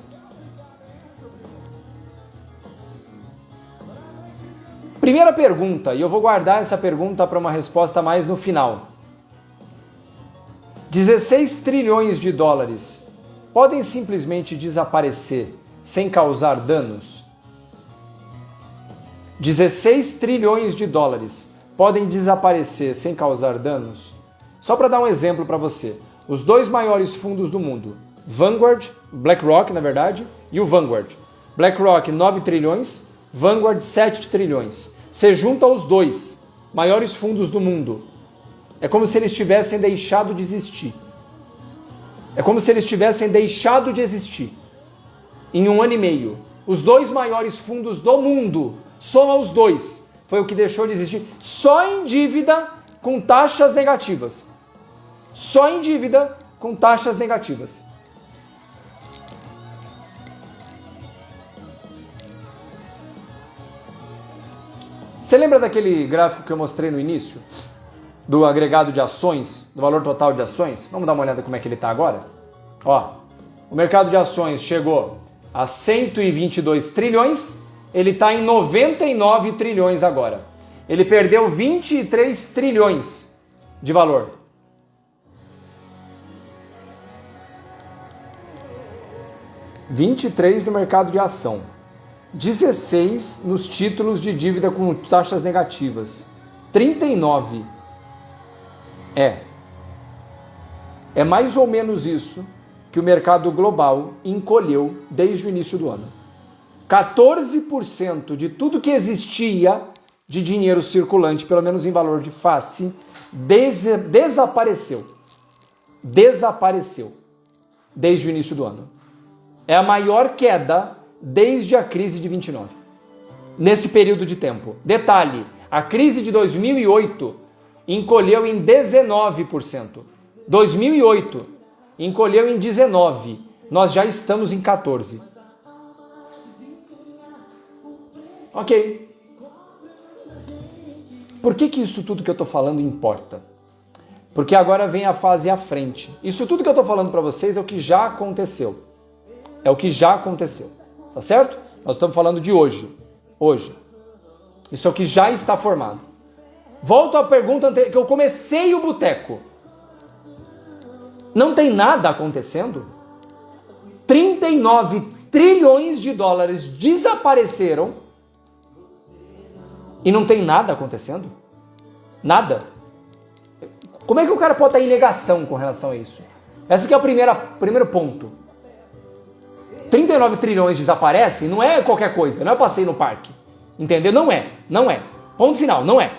S1: Primeira pergunta, e eu vou guardar essa pergunta para uma resposta mais no final. 16 trilhões de dólares podem simplesmente desaparecer sem causar danos? 16 trilhões de dólares podem desaparecer sem causar danos? Só para dar um exemplo para você, os dois maiores fundos do mundo, Vanguard, BlackRock na verdade, e o Vanguard. BlackRock 9 trilhões, Vanguard 7 trilhões. Você junta os dois maiores fundos do mundo. É como se eles tivessem deixado de existir. É como se eles tivessem deixado de existir. Em 1 ano e meio. Os dois maiores fundos do mundo, soma os dois. Foi o que deixou de existir só em dívida com taxas negativas. Só em dívida com taxas negativas. Você lembra daquele gráfico que eu mostrei no início? Do agregado de ações, do valor total de ações? Vamos dar uma olhada como é que ele está agora? Ó, o mercado de ações chegou a 122 trilhões, ele está em 99 trilhões agora. Ele perdeu 23 trilhões de valor. $23 no mercado de ação. 16 nos títulos de dívida com taxas negativas. 39. É mais ou menos isso que o mercado global encolheu desde o início do ano. 14% de tudo que existia de dinheiro circulante, pelo menos em valor de face, desapareceu. Desapareceu desde o início do ano. É a maior queda desde a crise de 29. Nesse período de tempo. Detalhe, a crise de 2008 encolheu em 19%. 2008 encolheu em 19%. Nós já estamos em 14%. Ok. Por que isso tudo que eu estou falando importa? Porque agora vem a fase à frente. Isso tudo que eu estou falando para vocês é o que já aconteceu. É o que já aconteceu. Tá certo? Nós estamos falando de hoje. Hoje. Isso é o que já está formado. Volto à pergunta anterior, que eu comecei o boteco. Não tem nada acontecendo? 39 trilhões de dólares desapareceram e não tem nada acontecendo? Nada. Como é que o cara pode estar em negação com relação a isso? Esse aqui é o primeiro ponto. 39 trilhões desaparecem não é qualquer coisa, não é passeio no parque. Entendeu? Não é. Ponto final, não é.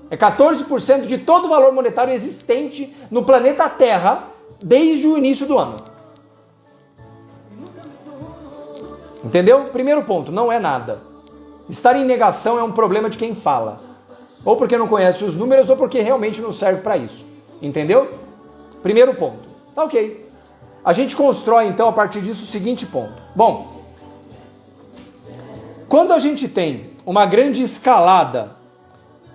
S1: É 14% de todo o valor monetário existente no planeta Terra desde o início do ano. Entendeu? Primeiro ponto, não é nada. Estar em negação é um problema de quem fala. Ou porque não conhece os números ou porque realmente não serve para isso. Entendeu? Primeiro ponto. Tá ok. A gente constrói então a partir disso o seguinte ponto. Bom, quando a gente tem uma grande escalada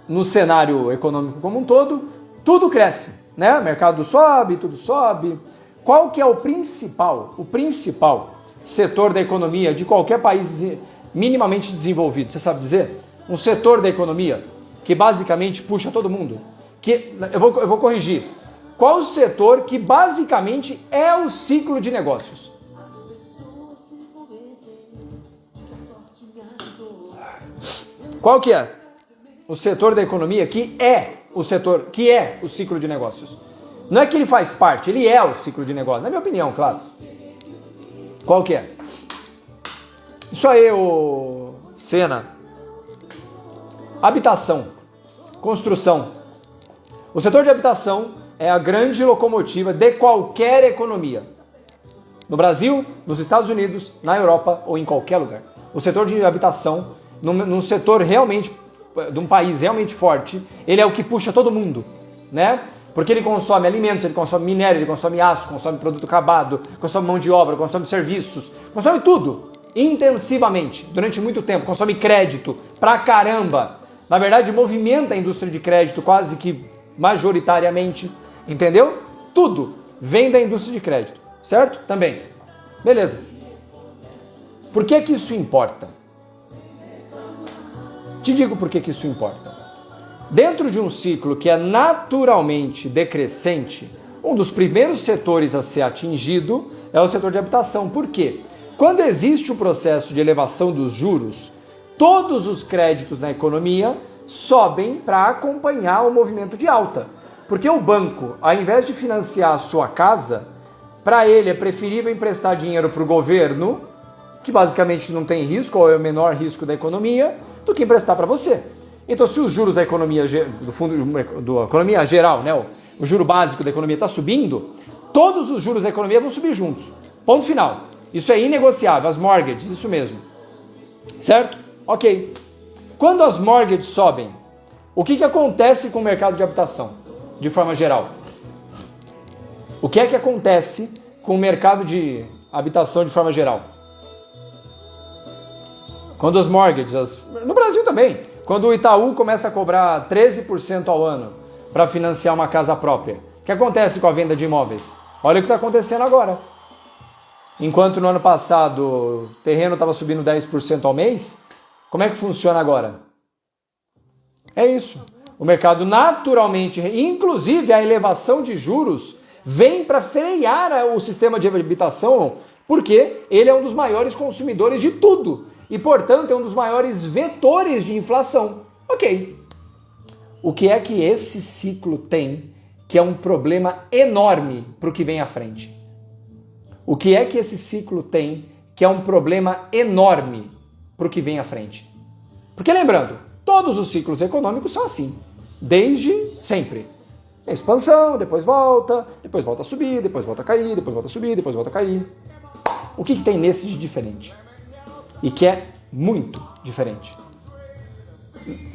S1: no cenário econômico como um todo, tudo cresce, né? O mercado sobe, tudo sobe. Qual que é o principal setor da economia de qualquer país minimamente desenvolvido? Você sabe dizer? Um setor da economia que basicamente puxa todo mundo. Eu vou corrigir. Qual o setor que basicamente é o ciclo de negócios? Qual que é? O setor da economia que é o ciclo de negócios. Não é que ele faz parte, ele é o ciclo de negócios. Na minha opinião, claro. Qual que é? Isso aí, ô Senna. Habitação. Construção. O setor de habitação é a grande locomotiva de qualquer economia. No Brasil, nos Estados Unidos, na Europa ou em qualquer lugar. O setor de habitação, num setor realmente, de um país realmente forte, ele é o que puxa todo mundo, né? Porque ele consome alimentos, ele consome minério, ele consome aço, consome produto acabado, consome mão de obra, consome serviços, consome tudo, intensivamente, durante muito tempo, consome crédito, pra caramba. Na verdade, movimenta a indústria de crédito quase que majoritariamente, entendeu? Tudo vem da indústria de crédito, certo? Também. Beleza. Por que isso importa? Te digo por que isso importa. Dentro de um ciclo que é naturalmente decrescente, um dos primeiros setores a ser atingido é o setor de habitação. Por quê? Quando existe o processo de elevação dos juros, todos os créditos na economia sobem para acompanhar o movimento de alta. Porque o banco, ao invés de financiar a sua casa, para ele é preferível emprestar dinheiro para o governo, que basicamente não tem risco, ou é o menor risco da economia, do que emprestar para você. Então, se os juros da economia, do fundo da economia geral, né, o juro básico da economia está subindo, todos os juros da economia vão subir juntos. Ponto final. Isso é inegociável, as mortgages, isso mesmo. Certo? Ok. Quando as mortgages sobem, o que acontece com o mercado de habitação, de forma geral? O que é que acontece com o mercado de habitação de forma geral? Quando as mortgages, no Brasil também, quando o Itaú começa a cobrar 13% ao ano para financiar uma casa própria, o que acontece com a venda de imóveis? Olha o que está acontecendo agora. Enquanto no ano passado o terreno estava subindo 10% ao mês, como é que funciona agora? É isso. O mercado naturalmente, inclusive a elevação de juros, vem para frear o sistema de habitação, porque ele é um dos maiores consumidores de tudo. e, portanto, é um dos maiores vetores de inflação. Ok. O que é que esse ciclo tem que é um problema enorme para o que vem à frente? O que é que esse ciclo tem que é um problema enorme para o que vem à frente? Porque lembrando, todos os ciclos econômicos são assim, desde sempre. É expansão, depois volta a subir, depois volta a cair, depois volta a subir, depois volta a cair. O que tem nesse de diferente? E que é muito diferente.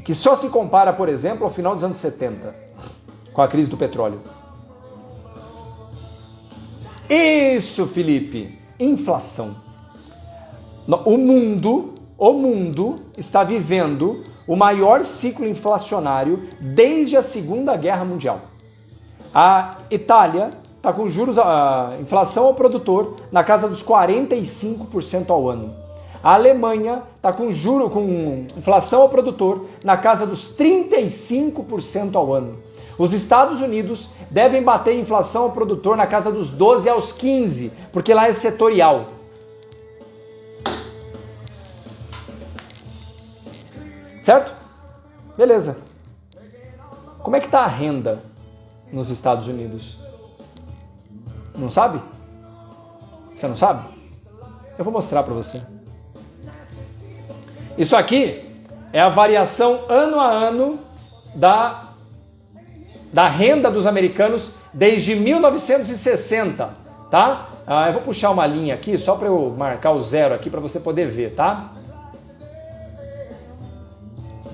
S1: Que só se compara, por exemplo, ao final dos anos 70, com a crise do petróleo. Isso, Felipe! Inflação. O mundo está vivendo o maior ciclo inflacionário desde a Segunda Guerra Mundial. A Itália está com juros, a inflação ao produtor na casa dos 45% ao ano. A Alemanha está com inflação ao produtor na casa dos 35% ao ano. Os Estados Unidos devem bater inflação ao produtor na casa dos 12 aos 15, porque lá é setorial. Certo? Beleza. Como é que está a renda nos Estados Unidos? Não sabe? Você não sabe? Eu vou mostrar para você. Isso aqui é a variação ano a ano da renda dos americanos desde 1960, tá? Eu vou puxar uma linha aqui só para eu marcar o zero aqui para você poder ver, tá?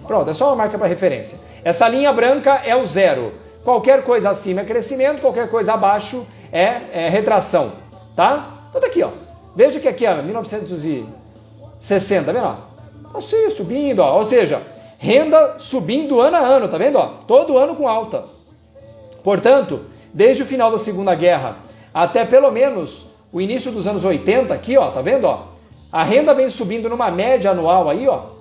S1: Pronto, é só uma marca para referência. Essa linha branca é o zero. Qualquer coisa acima é crescimento, qualquer coisa abaixo é retração, tá? Então tá aqui, ó. Veja que aqui, ó, 1960, tá vendo? Ó? Assim, subindo, ó. Ou seja, renda subindo ano a ano, tá vendo? Ó? Todo ano com alta. Portanto, desde o final da Segunda Guerra até pelo menos o início dos anos 80, aqui, ó, tá vendo? Ó? A renda vem subindo numa média anual aí, ó,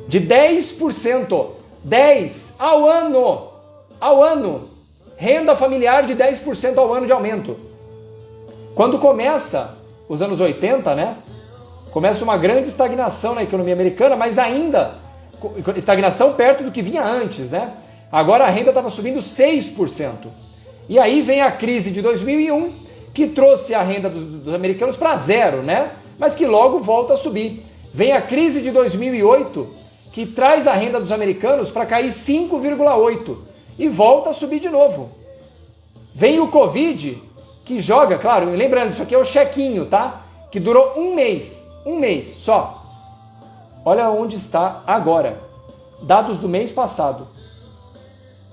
S1: de 10%. 10% ao ano. Ao ano. Renda familiar de 10% ao ano de aumento. Quando começa os anos 80, né? Começa uma grande estagnação na economia americana, mas ainda estagnação perto do que vinha antes, né? Agora a renda estava subindo 6%. E aí vem a crise de 2001, que trouxe a renda dos americanos para zero, né? Mas que logo volta a subir. Vem a crise de 2008, que traz a renda dos americanos para cair 5,8% e volta a subir de novo. Vem o Covid, que joga, claro, lembrando, isso aqui é o chequinho, tá? Que durou um mês só. Olha onde está agora. Dados do mês passado.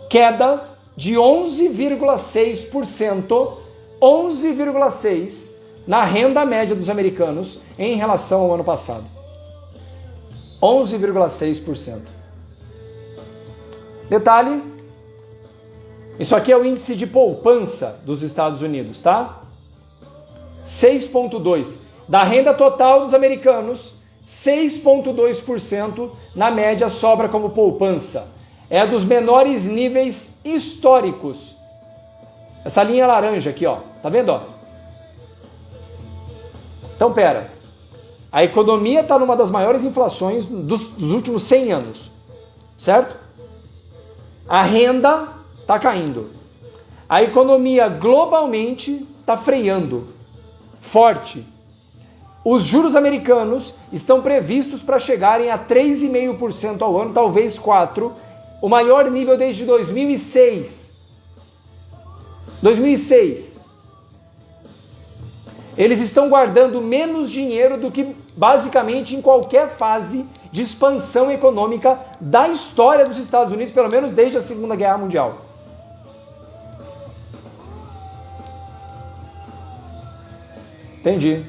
S1: Queda de 11,6%, 11,6% na renda média dos americanos em relação ao ano passado. 11,6%. Detalhe, isso aqui é o índice de poupança dos Estados Unidos, tá? 6,2%. Da renda total dos americanos, 6,2% na média sobra como poupança. É dos menores níveis históricos. Essa linha laranja aqui, ó. Tá vendo, ó? Então, pera. A economia está numa das maiores inflações dos últimos 100 anos. Certo? A renda está caindo. A economia globalmente está freando. Forte. Os juros americanos estão previstos para chegarem a 3,5% ao ano, talvez 4%. O maior nível desde 2006. 2006. Eles estão guardando menos dinheiro do que basicamente em qualquer fase de expansão econômica da história dos Estados Unidos, pelo menos desde a Segunda Guerra Mundial. Entendi.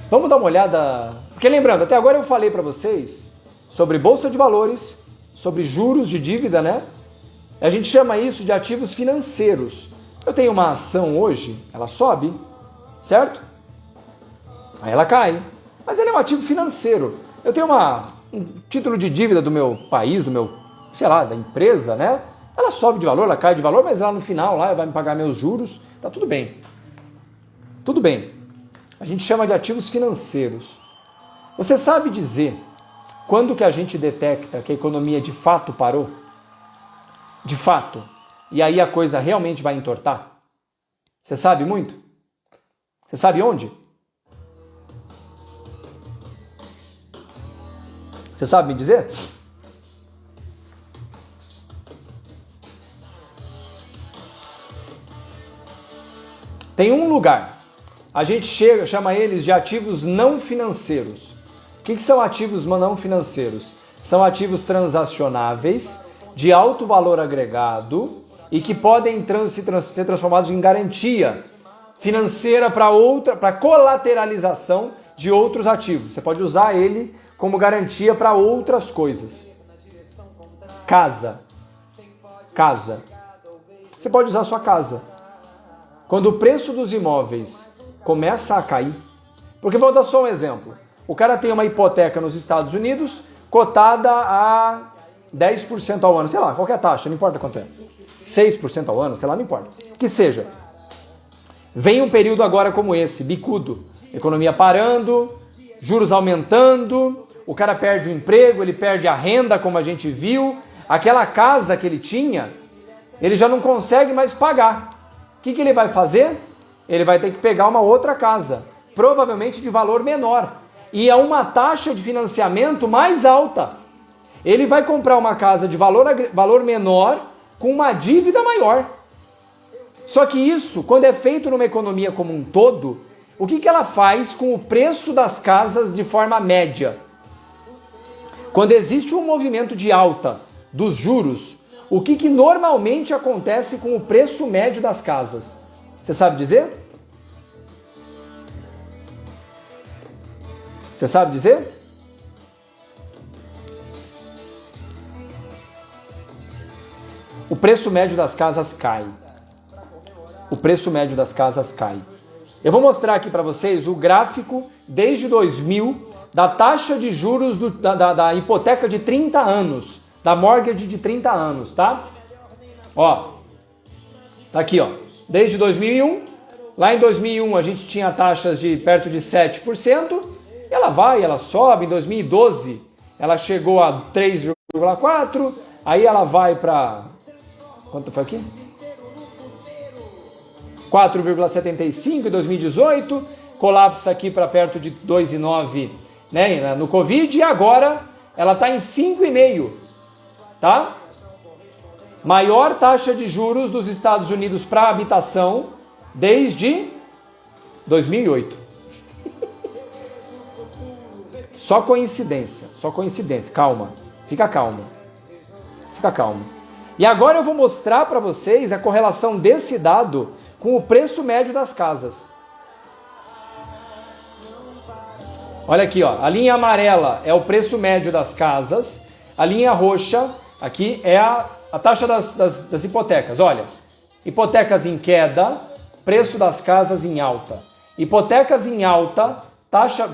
S1: Vamos dar uma olhada, porque lembrando, até agora eu falei para vocês sobre bolsa de valores, sobre juros de dívida, né? A gente chama isso de ativos financeiros. Eu tenho uma ação hoje, ela sobe, certo? Aí ela cai, mas ela é um ativo financeiro. Eu tenho um título de dívida do meu país, sei lá, da empresa, né? Ela sobe de valor, ela cai de valor, mas lá no final lá vai me pagar meus juros, tá tudo bem. Tudo bem, a gente chama de ativos financeiros. Você sabe dizer quando que a gente detecta que a economia de fato parou? De fato. E aí a coisa realmente vai entortar? Você sabe muito? Você sabe onde? Você sabe me dizer? Tem um lugar. A gente chama eles de ativos não financeiros. O que são ativos não financeiros? São ativos transacionáveis, de alto valor agregado e que podem ser transformados em garantia financeira para colateralização de outros ativos. Você pode usar ele como garantia para outras coisas. Casa. Você pode usar a sua casa. Quando o preço dos imóveis começa a cair, porque vou dar só um exemplo. O cara tem uma hipoteca nos Estados Unidos cotada a 10% ao ano, sei lá, qualquer taxa, não importa quanto é. 6% ao ano, sei lá, não importa. Que seja. Vem um período agora como esse, bicudo. Economia parando, juros aumentando, o cara perde o emprego, ele perde a renda, como a gente viu. Aquela casa que ele tinha, ele já não consegue mais pagar. O que ele vai fazer? Ele vai ter que pegar uma outra casa, provavelmente de valor menor. E é uma taxa de financiamento mais alta. Ele vai comprar uma casa de valor menor com uma dívida maior. Só que isso, quando é feito numa economia como um todo, o que ela faz com o preço das casas de forma média? Quando existe um movimento de alta dos juros, o que normalmente acontece com o preço médio das casas? Você sabe dizer? Você sabe dizer? O preço médio das casas cai. O preço médio das casas cai. Eu vou mostrar aqui para vocês o gráfico desde 2000 da taxa de juros da hipoteca de 30 anos, da mortgage de 30 anos, tá? Ó, tá aqui, ó. Desde 2001, lá em 2001 a gente tinha taxas de perto de 7%, e ela sobe. Em 2012 ela chegou a 3,4%, aí ela vai para... Quanto foi aqui? 4,75 em 2018, colapsa aqui para perto de 2,9, né, no Covid, e agora ela está em 5,5, tá? Maior taxa de juros dos Estados Unidos para habitação desde 2008. Só coincidência, calma, fica calmo. E agora eu vou mostrar para vocês a correlação desse dado com o preço médio das casas. Olha aqui, ó, a linha amarela é o preço médio das casas, a linha roxa aqui é a taxa das hipotecas. Olha, hipotecas em queda, preço das casas em alta. Hipotecas em alta,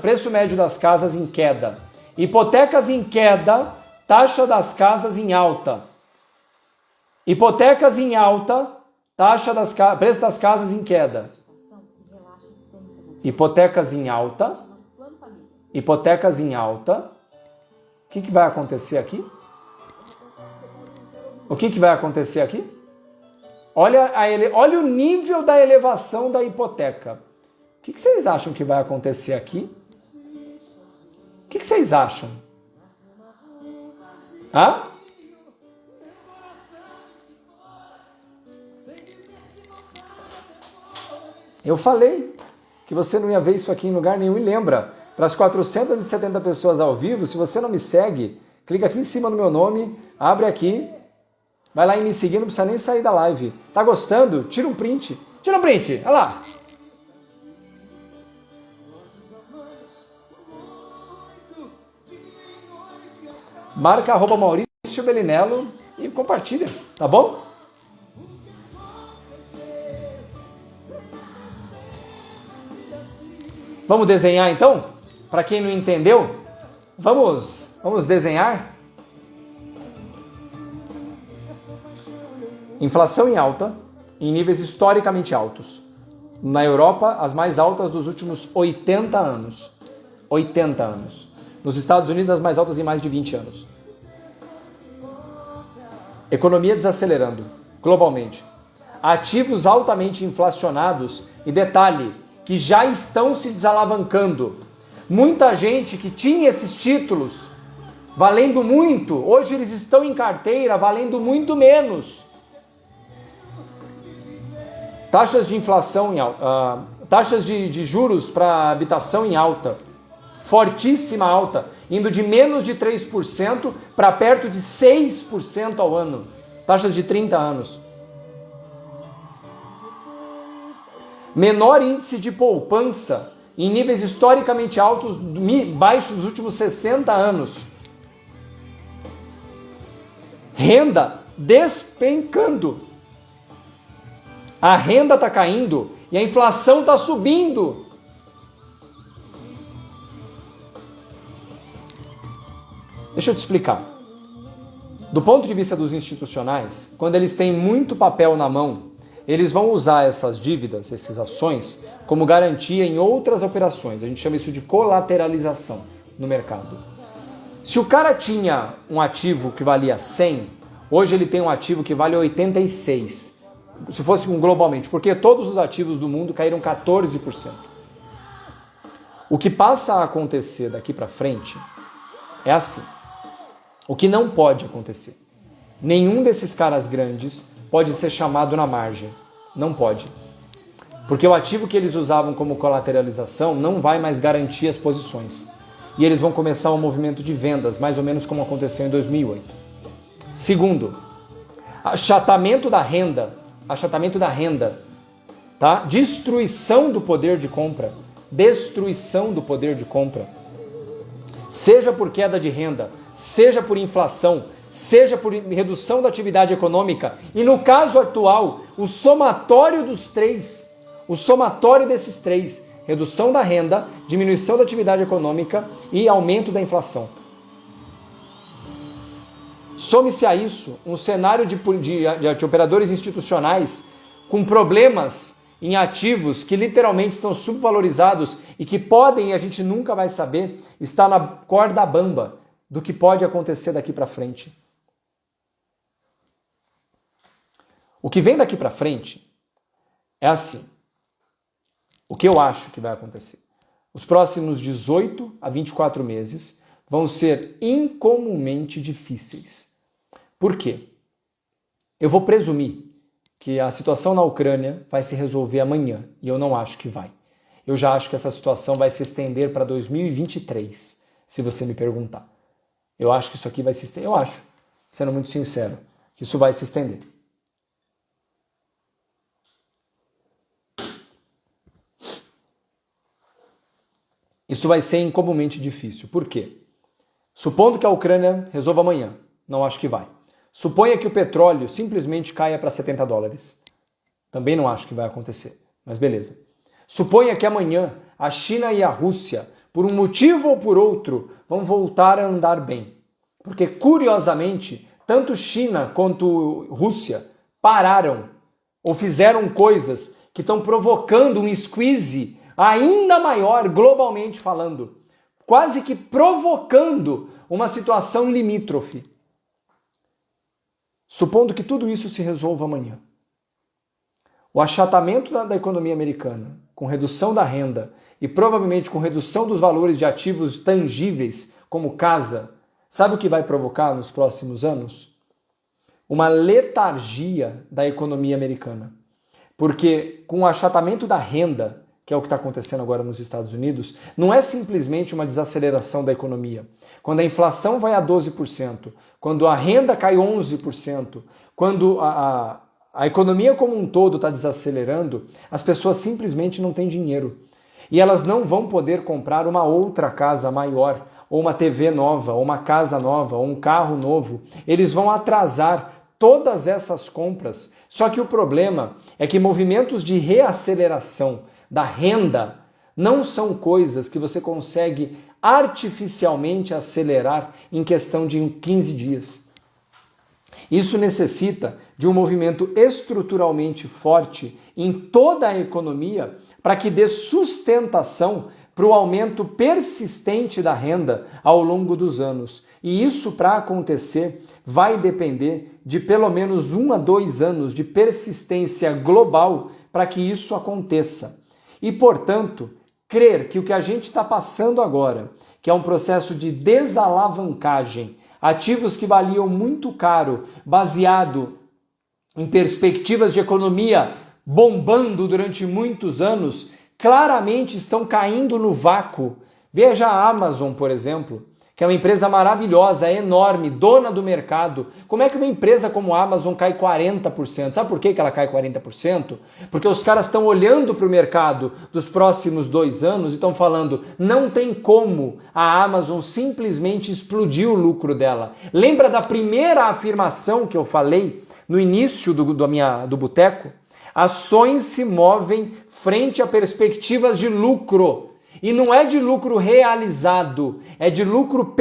S1: preço médio das casas em queda. Hipotecas em queda, taxa das casas em alta. Hipotecas em alta, preço das casas em queda. Hipotecas em alta. O que vai acontecer aqui? Olha o nível da elevação da hipoteca. O que vocês acham que vai acontecer aqui? O que vocês acham? Hã? Eu falei que você não ia ver isso aqui em lugar nenhum, e lembra, para as 470 pessoas ao vivo, se você não me segue, clica aqui em cima no meu nome, abre aqui, vai lá e me seguir, não precisa nem sair da live. Tá gostando? Tira um print, olha lá. Marca @Maurício Bellinello e compartilha, tá bom? Vamos desenhar então? Para quem não entendeu, vamos desenhar? Inflação em alta, em níveis historicamente altos. Na Europa, as mais altas dos últimos 80 anos. 80 anos. Nos Estados Unidos, as mais altas em mais de 20 anos. Economia desacelerando, globalmente. Ativos altamente inflacionados e, detalhe, que já estão se desalavancando. Muita gente que tinha esses títulos valendo muito, hoje eles estão em carteira valendo muito menos. Taxas de inflação em alta, taxas de juros para habitação em alta, fortíssima alta, indo de menos de 3% para perto de 6% ao ano. Taxas de 30 anos. Menor índice de poupança em níveis historicamente altos, baixos dos últimos 60 anos. Renda despencando. A renda está caindo e a inflação está subindo. Deixa eu te explicar. Do ponto de vista dos institucionais, quando eles têm muito papel na mão, eles vão usar essas dívidas, essas ações, como garantia em outras operações. A gente chama isso de colateralização no mercado. Se o cara tinha um ativo que valia 100, hoje ele tem um ativo que vale 86. Se fosse globalmente, porque todos os ativos do mundo caíram 14%. O que passa a acontecer daqui para frente é assim. O que não pode acontecer? Nenhum desses caras grandes pode ser chamado na margem. Não pode. Porque o ativo que eles usavam como colateralização não vai mais garantir as posições. E eles vão começar um movimento de vendas, mais ou menos como aconteceu em 2008. Segundo, achatamento da renda, tá? Destruição do poder de compra, seja por queda de renda, seja por inflação, seja por redução da atividade econômica, e no caso atual, o somatório desses três, redução da renda, diminuição da atividade econômica e aumento da inflação. Some-se a isso um cenário de operadores institucionais com problemas em ativos que literalmente estão subvalorizados e que podem, e a gente nunca vai saber, estar na corda bamba do que pode acontecer daqui para frente. O que vem daqui para frente é assim. O que eu acho que vai acontecer? Os próximos 18 a 24 meses vão ser incomumente difíceis. Por quê? Eu vou presumir que a situação na Ucrânia vai se resolver amanhã, e eu não acho que vai. Eu já acho que essa situação vai se estender para 2023, se você me perguntar. Eu acho que isso aqui vai se estender. Eu acho, sendo muito sincero, que isso vai se estender. Isso vai ser incomumente difícil. Por quê? Supondo que a Ucrânia resolva amanhã, não acho que vai. Suponha que o petróleo simplesmente caia para $70. Também não acho que vai acontecer, mas beleza. Suponha que amanhã a China e a Rússia, por um motivo ou por outro, vão voltar a andar bem. Porque, curiosamente, tanto China quanto Rússia pararam ou fizeram coisas que estão provocando um squeeze ainda maior, globalmente falando, quase que provocando uma situação limítrofe. Supondo que tudo isso se resolva amanhã. O achatamento da economia americana, com redução da renda e provavelmente com redução dos valores de ativos tangíveis, como casa, sabe o que vai provocar nos próximos anos? Uma letargia da economia americana. Porque com o achatamento da renda, que é o que está acontecendo agora nos Estados Unidos, não é simplesmente uma desaceleração da economia. Quando a inflação vai a 12%, quando a renda cai 11%, quando a economia como um todo está desacelerando, as pessoas simplesmente não têm dinheiro. E elas não vão poder comprar uma outra casa maior, ou uma TV nova, ou uma casa nova, ou um carro novo. Eles vão atrasar todas essas compras. Só que o problema é que movimentos de reaceleração da renda não são coisas que você consegue artificialmente acelerar em questão de 15 dias. Isso necessita de um movimento estruturalmente forte em toda a economia para que dê sustentação para o aumento persistente da renda ao longo dos anos. E isso, para acontecer, vai depender de pelo menos 1 a 2 anos de persistência global para que isso aconteça. E, portanto, crer que o que a gente está passando agora, que é um processo de desalavancagem, ativos que valiam muito caro, baseado em perspectivas de economia bombando durante muitos anos, claramente estão caindo no vácuo. Veja a Amazon, por exemplo, que é uma empresa maravilhosa, é enorme, dona do mercado. Como é que uma empresa como a Amazon cai 40%? Sabe por que ela cai 40%? Porque os caras estão olhando para o mercado dos próximos 2 anos e estão falando, não tem como a Amazon simplesmente explodir o lucro dela. Lembra da primeira afirmação que eu falei no início do boteco? Ações se movem frente a perspectivas de lucro. E não é de lucro realizado, é de lucro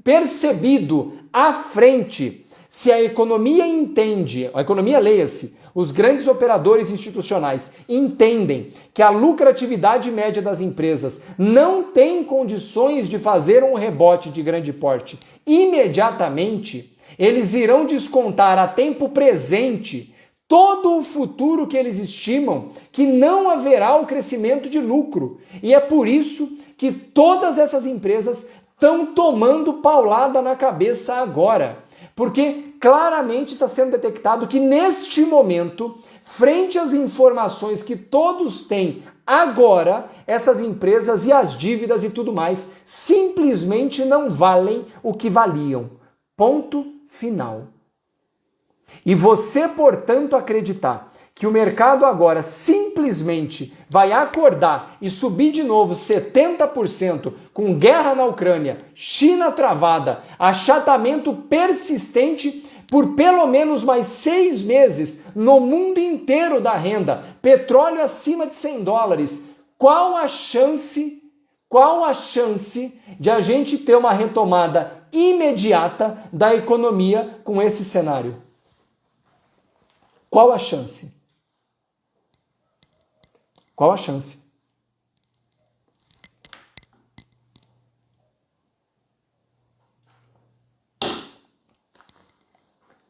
S1: percebido à frente. Se a economia entende, a economia leia-se, os grandes operadores institucionais entendem que a lucratividade média das empresas não tem condições de fazer um rebote de grande porte imediatamente, eles irão descontar a tempo presente todo o futuro que eles estimam que não haverá o crescimento de lucro. E é por isso que todas essas empresas estão tomando paulada na cabeça agora. Porque claramente está sendo detectado que neste momento, frente às informações que todos têm agora, essas empresas e as dívidas e tudo mais simplesmente não valem o que valiam. Ponto final. E você, portanto, acreditar que o mercado agora simplesmente vai acordar e subir de novo 70% com guerra na Ucrânia, China travada, achatamento persistente por pelo menos mais 6 meses no mundo inteiro da renda, petróleo acima de $100, qual a chance de a gente ter uma retomada imediata da economia com esse cenário? Qual a chance? Qual a chance?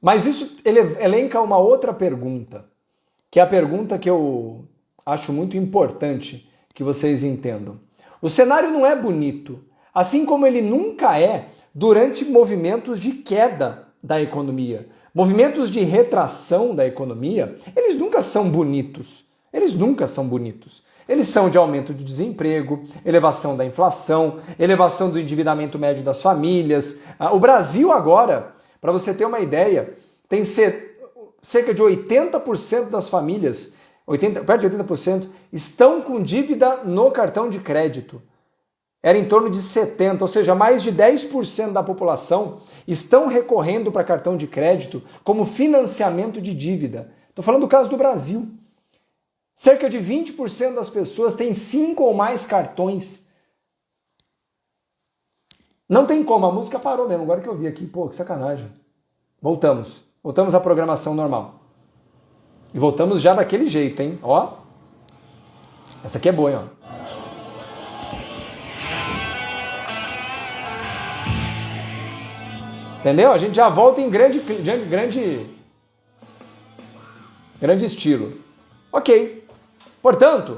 S1: Mas isso elenca uma outra pergunta, que é a pergunta que eu acho muito importante que vocês entendam. O cenário não é bonito, assim como ele nunca é durante movimentos de queda da economia. Movimentos de retração da economia, eles nunca são bonitos. Eles nunca são bonitos. Eles são de aumento do desemprego, elevação da inflação, elevação do endividamento médio das famílias. O Brasil agora, para você ter uma ideia, tem cerca de 80% das famílias, perto de 80%, estão com dívida no cartão de crédito. Era em torno de 70%, ou seja, mais de 10% da população estão recorrendo para cartão de crédito como financiamento de dívida. Estou falando do caso do Brasil. Cerca de 20% das pessoas têm 5 ou mais cartões. Não tem como, a música parou mesmo, agora que eu vi aqui, pô, que sacanagem. Voltamos à programação normal. E voltamos já daquele jeito, hein? Ó, essa aqui é boa, hein? Ó. Entendeu? A gente já volta em grande estilo. Ok. Portanto,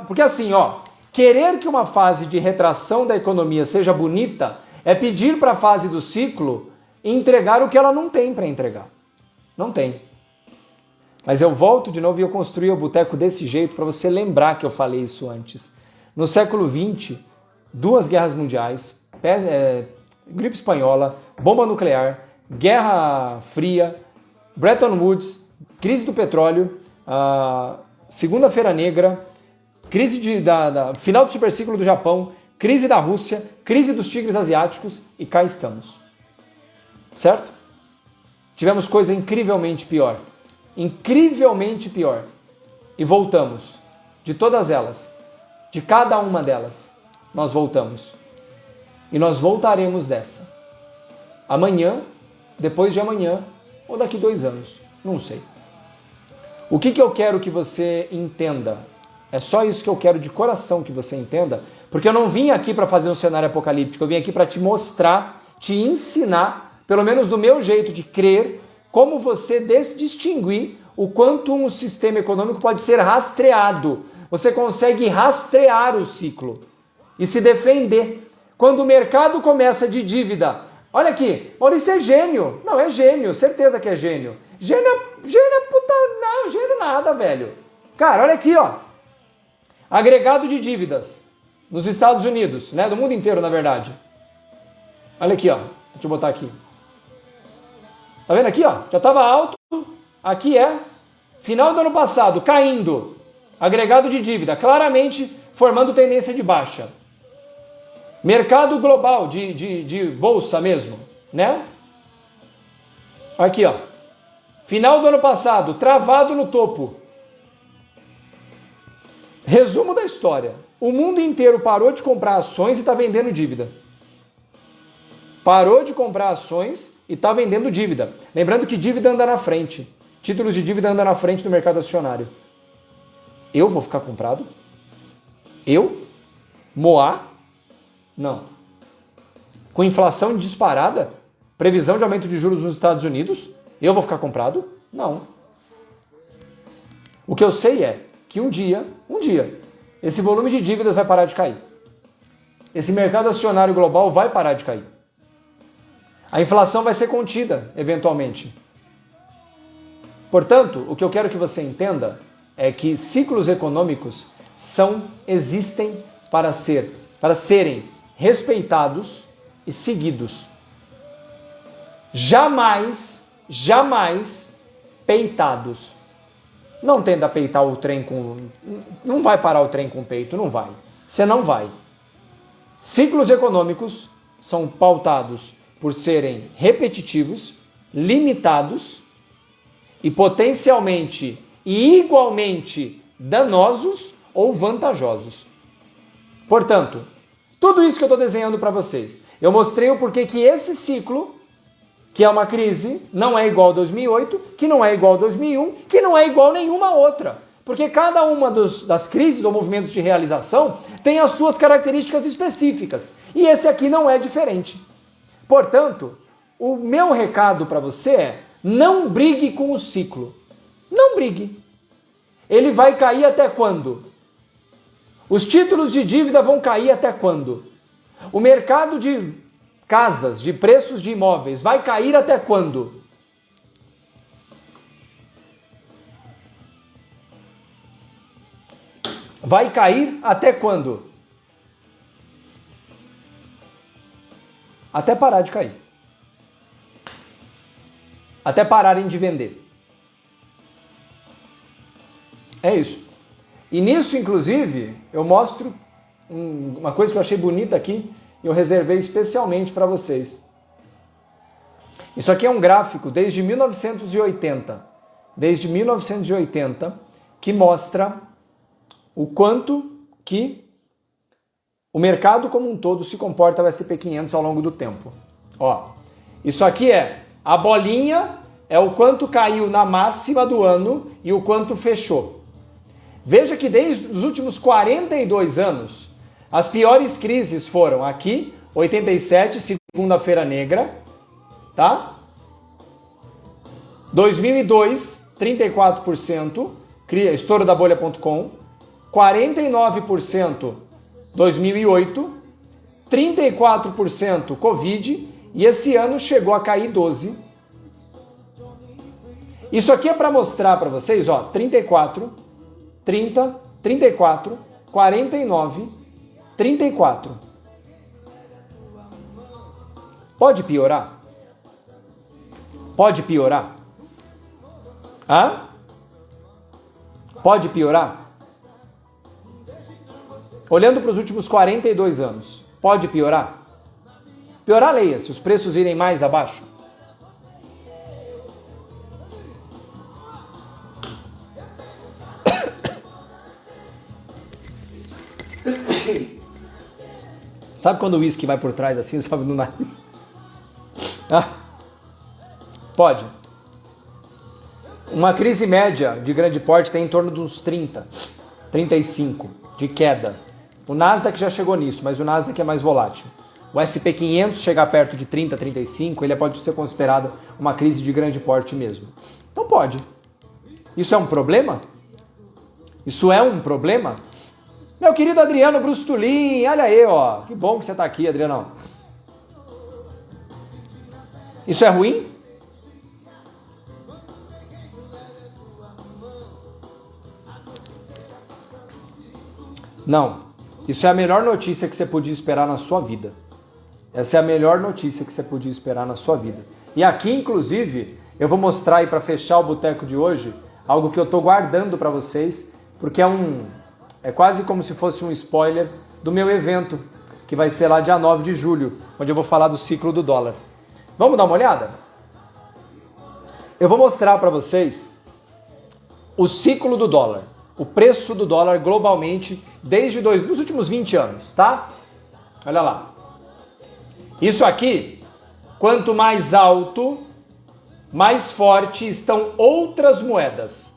S1: porque assim, ó, querer que uma fase de retração da economia seja bonita é pedir para a fase do ciclo entregar o que ela não tem para entregar. Não tem. Mas eu volto de novo e eu construí o boteco desse jeito para você lembrar que eu falei isso antes. No século XX, 2 guerras mundiais, gripe espanhola, bomba nuclear, Guerra Fria, Bretton Woods, crise do petróleo, Segunda-feira Negra, crise final do superciclo do Japão, crise da Rússia, crise dos tigres asiáticos e cá estamos. Certo? Tivemos coisa incrivelmente pior. Incrivelmente pior. E voltamos. De todas elas. De cada uma delas. Nós voltamos. E nós voltaremos dessa. Amanhã, depois de amanhã ou daqui 2 anos, não sei. O que eu quero que você entenda? É só isso que eu quero de coração que você entenda, porque eu não vim aqui para fazer um cenário apocalíptico, eu vim aqui para te mostrar, te ensinar, pelo menos do meu jeito de crer, como você distinguir o quanto um sistema econômico pode ser rastreado. Você consegue rastrear o ciclo e se defender. Quando o mercado começa de dívida, olha aqui, Maurício é gênio. Não, é gênio, certeza que é gênio. Gênio é puta, não, gênio nada, velho. Cara, olha aqui, ó. Agregado de dívidas nos Estados Unidos, né, do mundo inteiro, na verdade. Olha aqui, ó. Deixa eu botar aqui. Tá vendo aqui, ó? Já estava alto. Aqui é final do ano passado, caindo. Agregado de dívida, claramente formando tendência de baixa. Mercado global de bolsa mesmo, né? Aqui, ó. Final do ano passado, travado no topo. Resumo da história. O mundo inteiro parou de comprar ações e está vendendo dívida. Parou de comprar ações e está vendendo dívida. Lembrando que dívida anda na frente. Títulos de dívida andam na frente do mercado acionário. Eu vou ficar comprado? Eu? Moar? Não. Com inflação disparada? Previsão de aumento de juros nos Estados Unidos? Eu vou ficar comprado? Não. O que eu sei é que um dia, esse volume de dívidas vai parar de cair. Esse mercado acionário global vai parar de cair. A inflação vai ser contida, eventualmente. Portanto, o que eu quero que você entenda é que ciclos econômicos existem para serem respeitados e seguidos. Jamais peitados. Não tenta peitar o trem com... Não vai parar o trem com o peito, não vai. Você não vai. Ciclos econômicos são pautados por serem repetitivos, limitados e potencialmente e igualmente danosos ou vantajosos. Portanto, tudo isso que eu estou desenhando para vocês, eu mostrei o porquê que esse ciclo, que é uma crise, não é igual a 2008, que não é igual a 2001, que não é igual a nenhuma outra. Porque cada uma das crises ou movimentos de realização tem as suas características específicas. E esse aqui não é diferente. Portanto, o meu recado para você é: não brigue com o ciclo. Não brigue. Ele vai cair até quando? Os títulos de dívida vão cair até quando? O mercado de casas, de preços de imóveis, vai cair até quando? Vai cair até quando? Até parar de cair. Até pararem de vender. É isso. E nisso, inclusive, eu mostro uma coisa que eu achei bonita aqui e eu reservei especialmente para vocês. Isso aqui é um gráfico desde 1980. Desde 1980, que mostra o quanto que o mercado como um todo se comporta o S&P 500 ao longo do tempo. Ó, isso aqui é a bolinha, é o quanto caiu na máxima do ano e o quanto fechou. Veja que desde os últimos 42 anos, as piores crises foram aqui, 87, segunda-feira negra, tá? 2002, 34%, estouro da bolha.com, 49%, 2008, 34% Covid, e esse ano chegou a cair 12%. Isso aqui é para mostrar para vocês, ó, 34, 30, 34, 49, 34. Pode piorar? Pode piorar? Hã? Pode piorar? Olhando para os últimos 42 anos, pode piorar? Piorar, leia, se os preços irem mais abaixo. Sabe quando o uísque vai por trás assim, sobe no nariz? Ah, pode. Uma crise média de grande porte tem em torno dos 30, 35 de queda. O Nasdaq já chegou nisso, mas o Nasdaq é mais volátil. O SP 500 chegar perto de 30, 35, ele pode ser considerado uma crise de grande porte mesmo. Então pode. Isso é um problema? Isso é um problema? Meu querido Adriano Brustolin, olha aí, ó. Que bom que você está aqui, Adriano. Isso é ruim? Não. Isso é a melhor notícia que você podia esperar na sua vida. Essa é a melhor notícia que você podia esperar na sua vida. E aqui, inclusive, eu vou mostrar aí para fechar o boteco de hoje algo que eu estou guardando para vocês, porque é quase como se fosse um spoiler do meu evento, que vai ser lá dia 9 de julho, onde eu vou falar do ciclo do dólar. Vamos dar uma olhada? Eu vou mostrar para vocês o ciclo do dólar, o preço do dólar globalmente desde nos últimos 20 anos, tá? Olha lá. Isso aqui, quanto mais alto, mais forte estão outras moedas.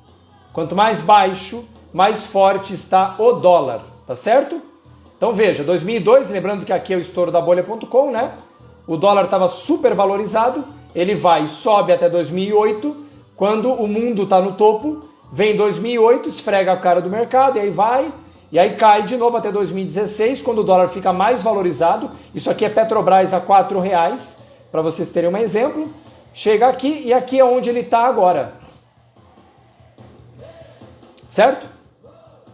S1: Quanto mais baixo, mais forte está o dólar, tá certo? Então veja, 2002, lembrando que aqui é o estouro da bolha.com, né? O dólar estava super valorizado, ele vai e sobe até 2008, quando o mundo está no topo, vem 2008, esfrega a cara do mercado e aí vai, e aí cai de novo até 2016, quando o dólar fica mais valorizado. Isso aqui é Petrobras a R$4, para vocês terem um exemplo. Chega aqui e aqui é onde ele está agora. Certo?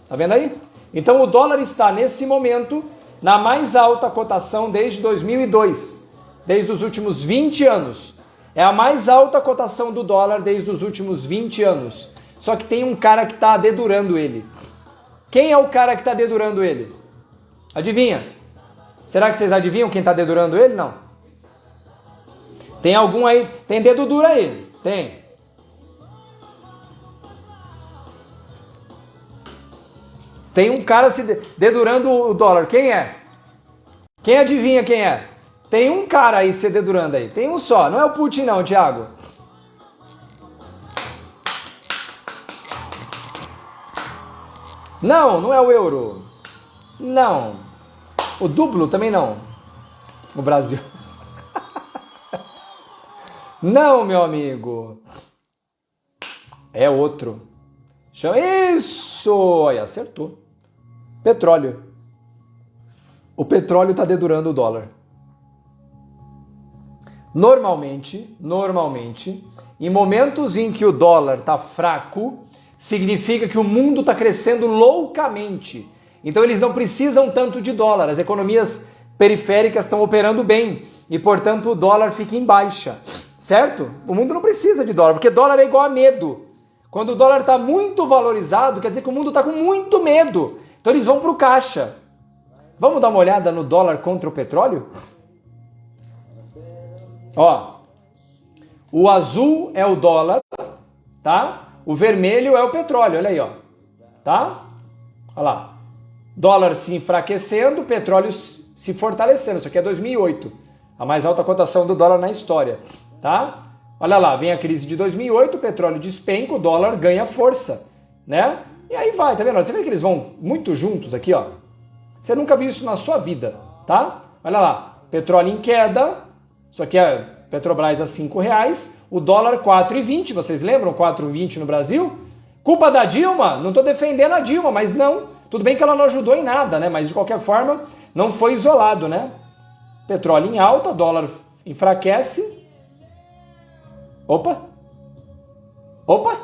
S1: Tá vendo aí? Então o dólar está nesse momento na mais alta cotação desde 2002, desde os últimos 20 anos. É a mais alta cotação do dólar desde os últimos 20 anos. Só que tem um cara que está dedurando ele. Quem é o cara que está dedurando ele? Adivinha? Será que vocês adivinham quem está dedurando ele? Não. Tem algum aí? Tem dedo duro aí? Tem. Tem um cara se dedurando o dólar. Quem é? Quem adivinha quem é? Tem um cara aí se dedurando aí. Tem um só. Não é o Putin não, Thiago. Não, não é o euro. Não. O duplo também não. O Brasil. Não, meu amigo. É outro. Isso! Aí, acertou. Petróleo. O petróleo está dedurando o dólar. Normalmente, em momentos em que o dólar está fraco, significa que o mundo está crescendo loucamente. Então eles não precisam tanto de dólar. As economias periféricas estão operando bem e, portanto, o dólar fica em baixa. Certo? O mundo não precisa de dólar, porque dólar é igual a medo. Quando o dólar está muito valorizado, quer dizer que o mundo está com muito medo. Então eles vão para o caixa. Vamos dar uma olhada no dólar contra o petróleo? Ó, o azul é o dólar, tá? O vermelho é o petróleo, olha aí, ó. Tá? Olha lá. Dólar se enfraquecendo, petróleo se fortalecendo. Isso aqui é 2008. A mais alta cotação do dólar na história, tá? Olha lá, vem a crise de 2008, o petróleo despenca, o dólar ganha força, né? E aí vai, tá vendo? Você vê que eles vão muito juntos aqui, ó. Você nunca viu isso na sua vida, tá? Olha lá, petróleo em queda, isso aqui é Petrobras a R$5, o dólar 4,20, vocês lembram 4,20 no Brasil? Culpa da Dilma? Não estou defendendo a Dilma, mas não. Tudo bem que ela não ajudou em nada, né? Mas de qualquer forma, não foi isolado, né? Petróleo em alta, dólar enfraquece. Opa! Opa!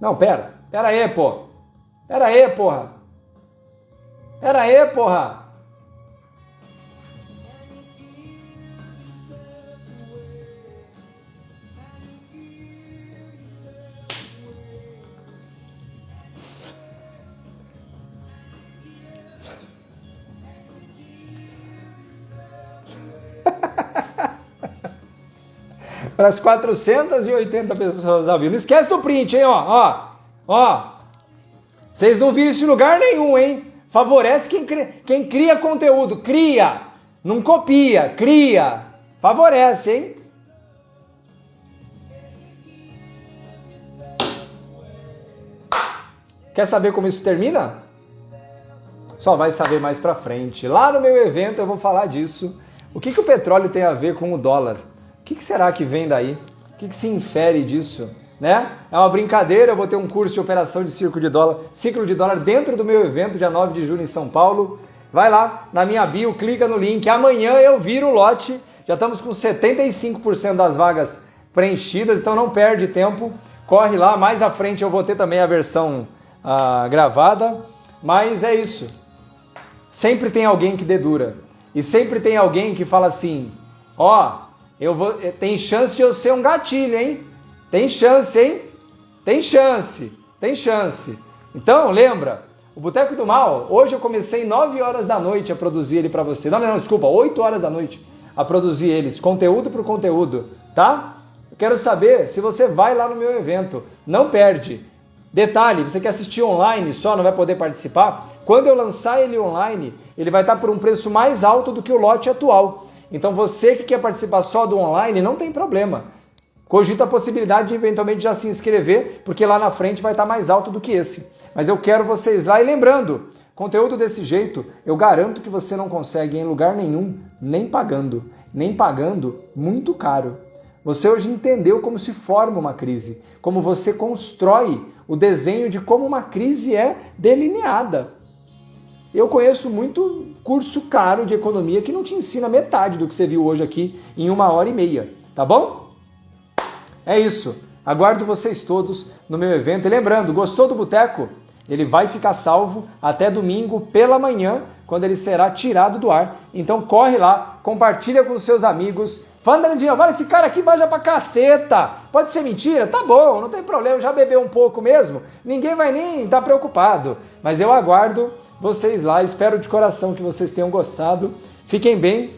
S1: Não. Pera aí, porra. Não, pera aí, porra. Para as 480 pessoas ao vivo. Não esquece do print, hein? Ó. Vocês não viram isso em lugar nenhum, hein? Favorece quem cria conteúdo. Cria. Não copia. Cria. Favorece, hein? Quer saber como isso termina? Só vai saber mais pra frente. Lá no meu evento eu vou falar disso. O que o petróleo tem a ver com o dólar? O que será que vem daí? O que se infere disso? Né? É uma brincadeira, eu vou ter um curso de operação de ciclo de dólar dentro do meu evento, dia 9 de julho em São Paulo. Vai lá na minha bio, clica no link. Amanhã eu viro o lote. Já estamos com 75% das vagas preenchidas, então não perde tempo. Corre lá, mais à frente eu vou ter também a versão gravada. Mas é isso. Sempre tem alguém que dedura. E sempre tem alguém que fala assim, tem chance de eu ser um gatilho, hein? Tem chance, hein? Tem chance. Então, lembra, o Boteco do Mal, hoje eu comecei 9 horas da noite a produzir ele para você. Não, desculpa, 8 horas da noite a produzir eles, conteúdo por conteúdo, tá? Eu quero saber se você vai lá no meu evento. Não perde. Detalhe, você quer assistir online só, não vai poder participar? Quando eu lançar ele online, ele vai estar por um preço mais alto do que o lote atual. Então você que quer participar só do online, não tem problema. Cogita a possibilidade de eventualmente já se inscrever, porque lá na frente vai estar mais alto do que esse. Mas eu quero vocês lá. E lembrando, conteúdo desse jeito, eu garanto que você não consegue em lugar nenhum, nem pagando muito caro. Você hoje entendeu como se forma uma crise, como você constrói o desenho de como uma crise é delineada. Eu conheço muito curso caro de economia que não te ensina metade do que você viu hoje aqui em 1h30, tá bom? É isso. Aguardo vocês todos no meu evento. E lembrando, gostou do Boteco? Ele vai ficar salvo até domingo pela manhã, quando ele será tirado do ar. Então corre lá, compartilha com os seus amigos. Fala, olha, esse cara aqui manja pra caceta. Pode ser mentira? Tá bom, não tem problema, já bebeu um pouco mesmo. Ninguém vai nem estar preocupado. Mas eu aguardo vocês lá. Espero de coração que vocês tenham gostado. Fiquem bem.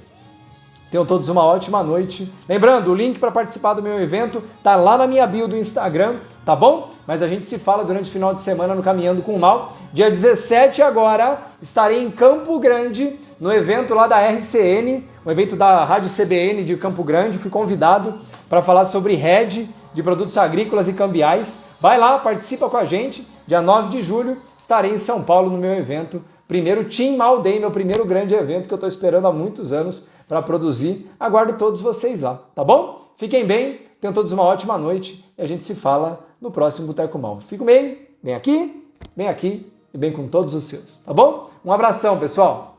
S1: Tenham todos uma ótima noite. Lembrando, o link para participar do meu evento tá lá na minha bio do Instagram, tá bom? Mas a gente se fala durante o final de semana no Caminhando com o Mal. Dia 17 agora estarei em Campo Grande, no evento lá da RCN, um evento da Rádio CBN de Campo Grande. Fui convidado para falar sobre hedge de produtos agrícolas e cambiais. Vai lá, participa com a gente. Dia 9 de julho estarei em São Paulo no meu evento. Primeiro Team Mal Day, meu primeiro grande evento que eu estou esperando há muitos anos para produzir. Aguardo todos vocês lá, tá bom? Fiquem bem, tenham todos uma ótima noite e a gente se fala no próximo Boteco Mal. Fico bem aqui e bem com todos os seus, tá bom? Um abração, pessoal!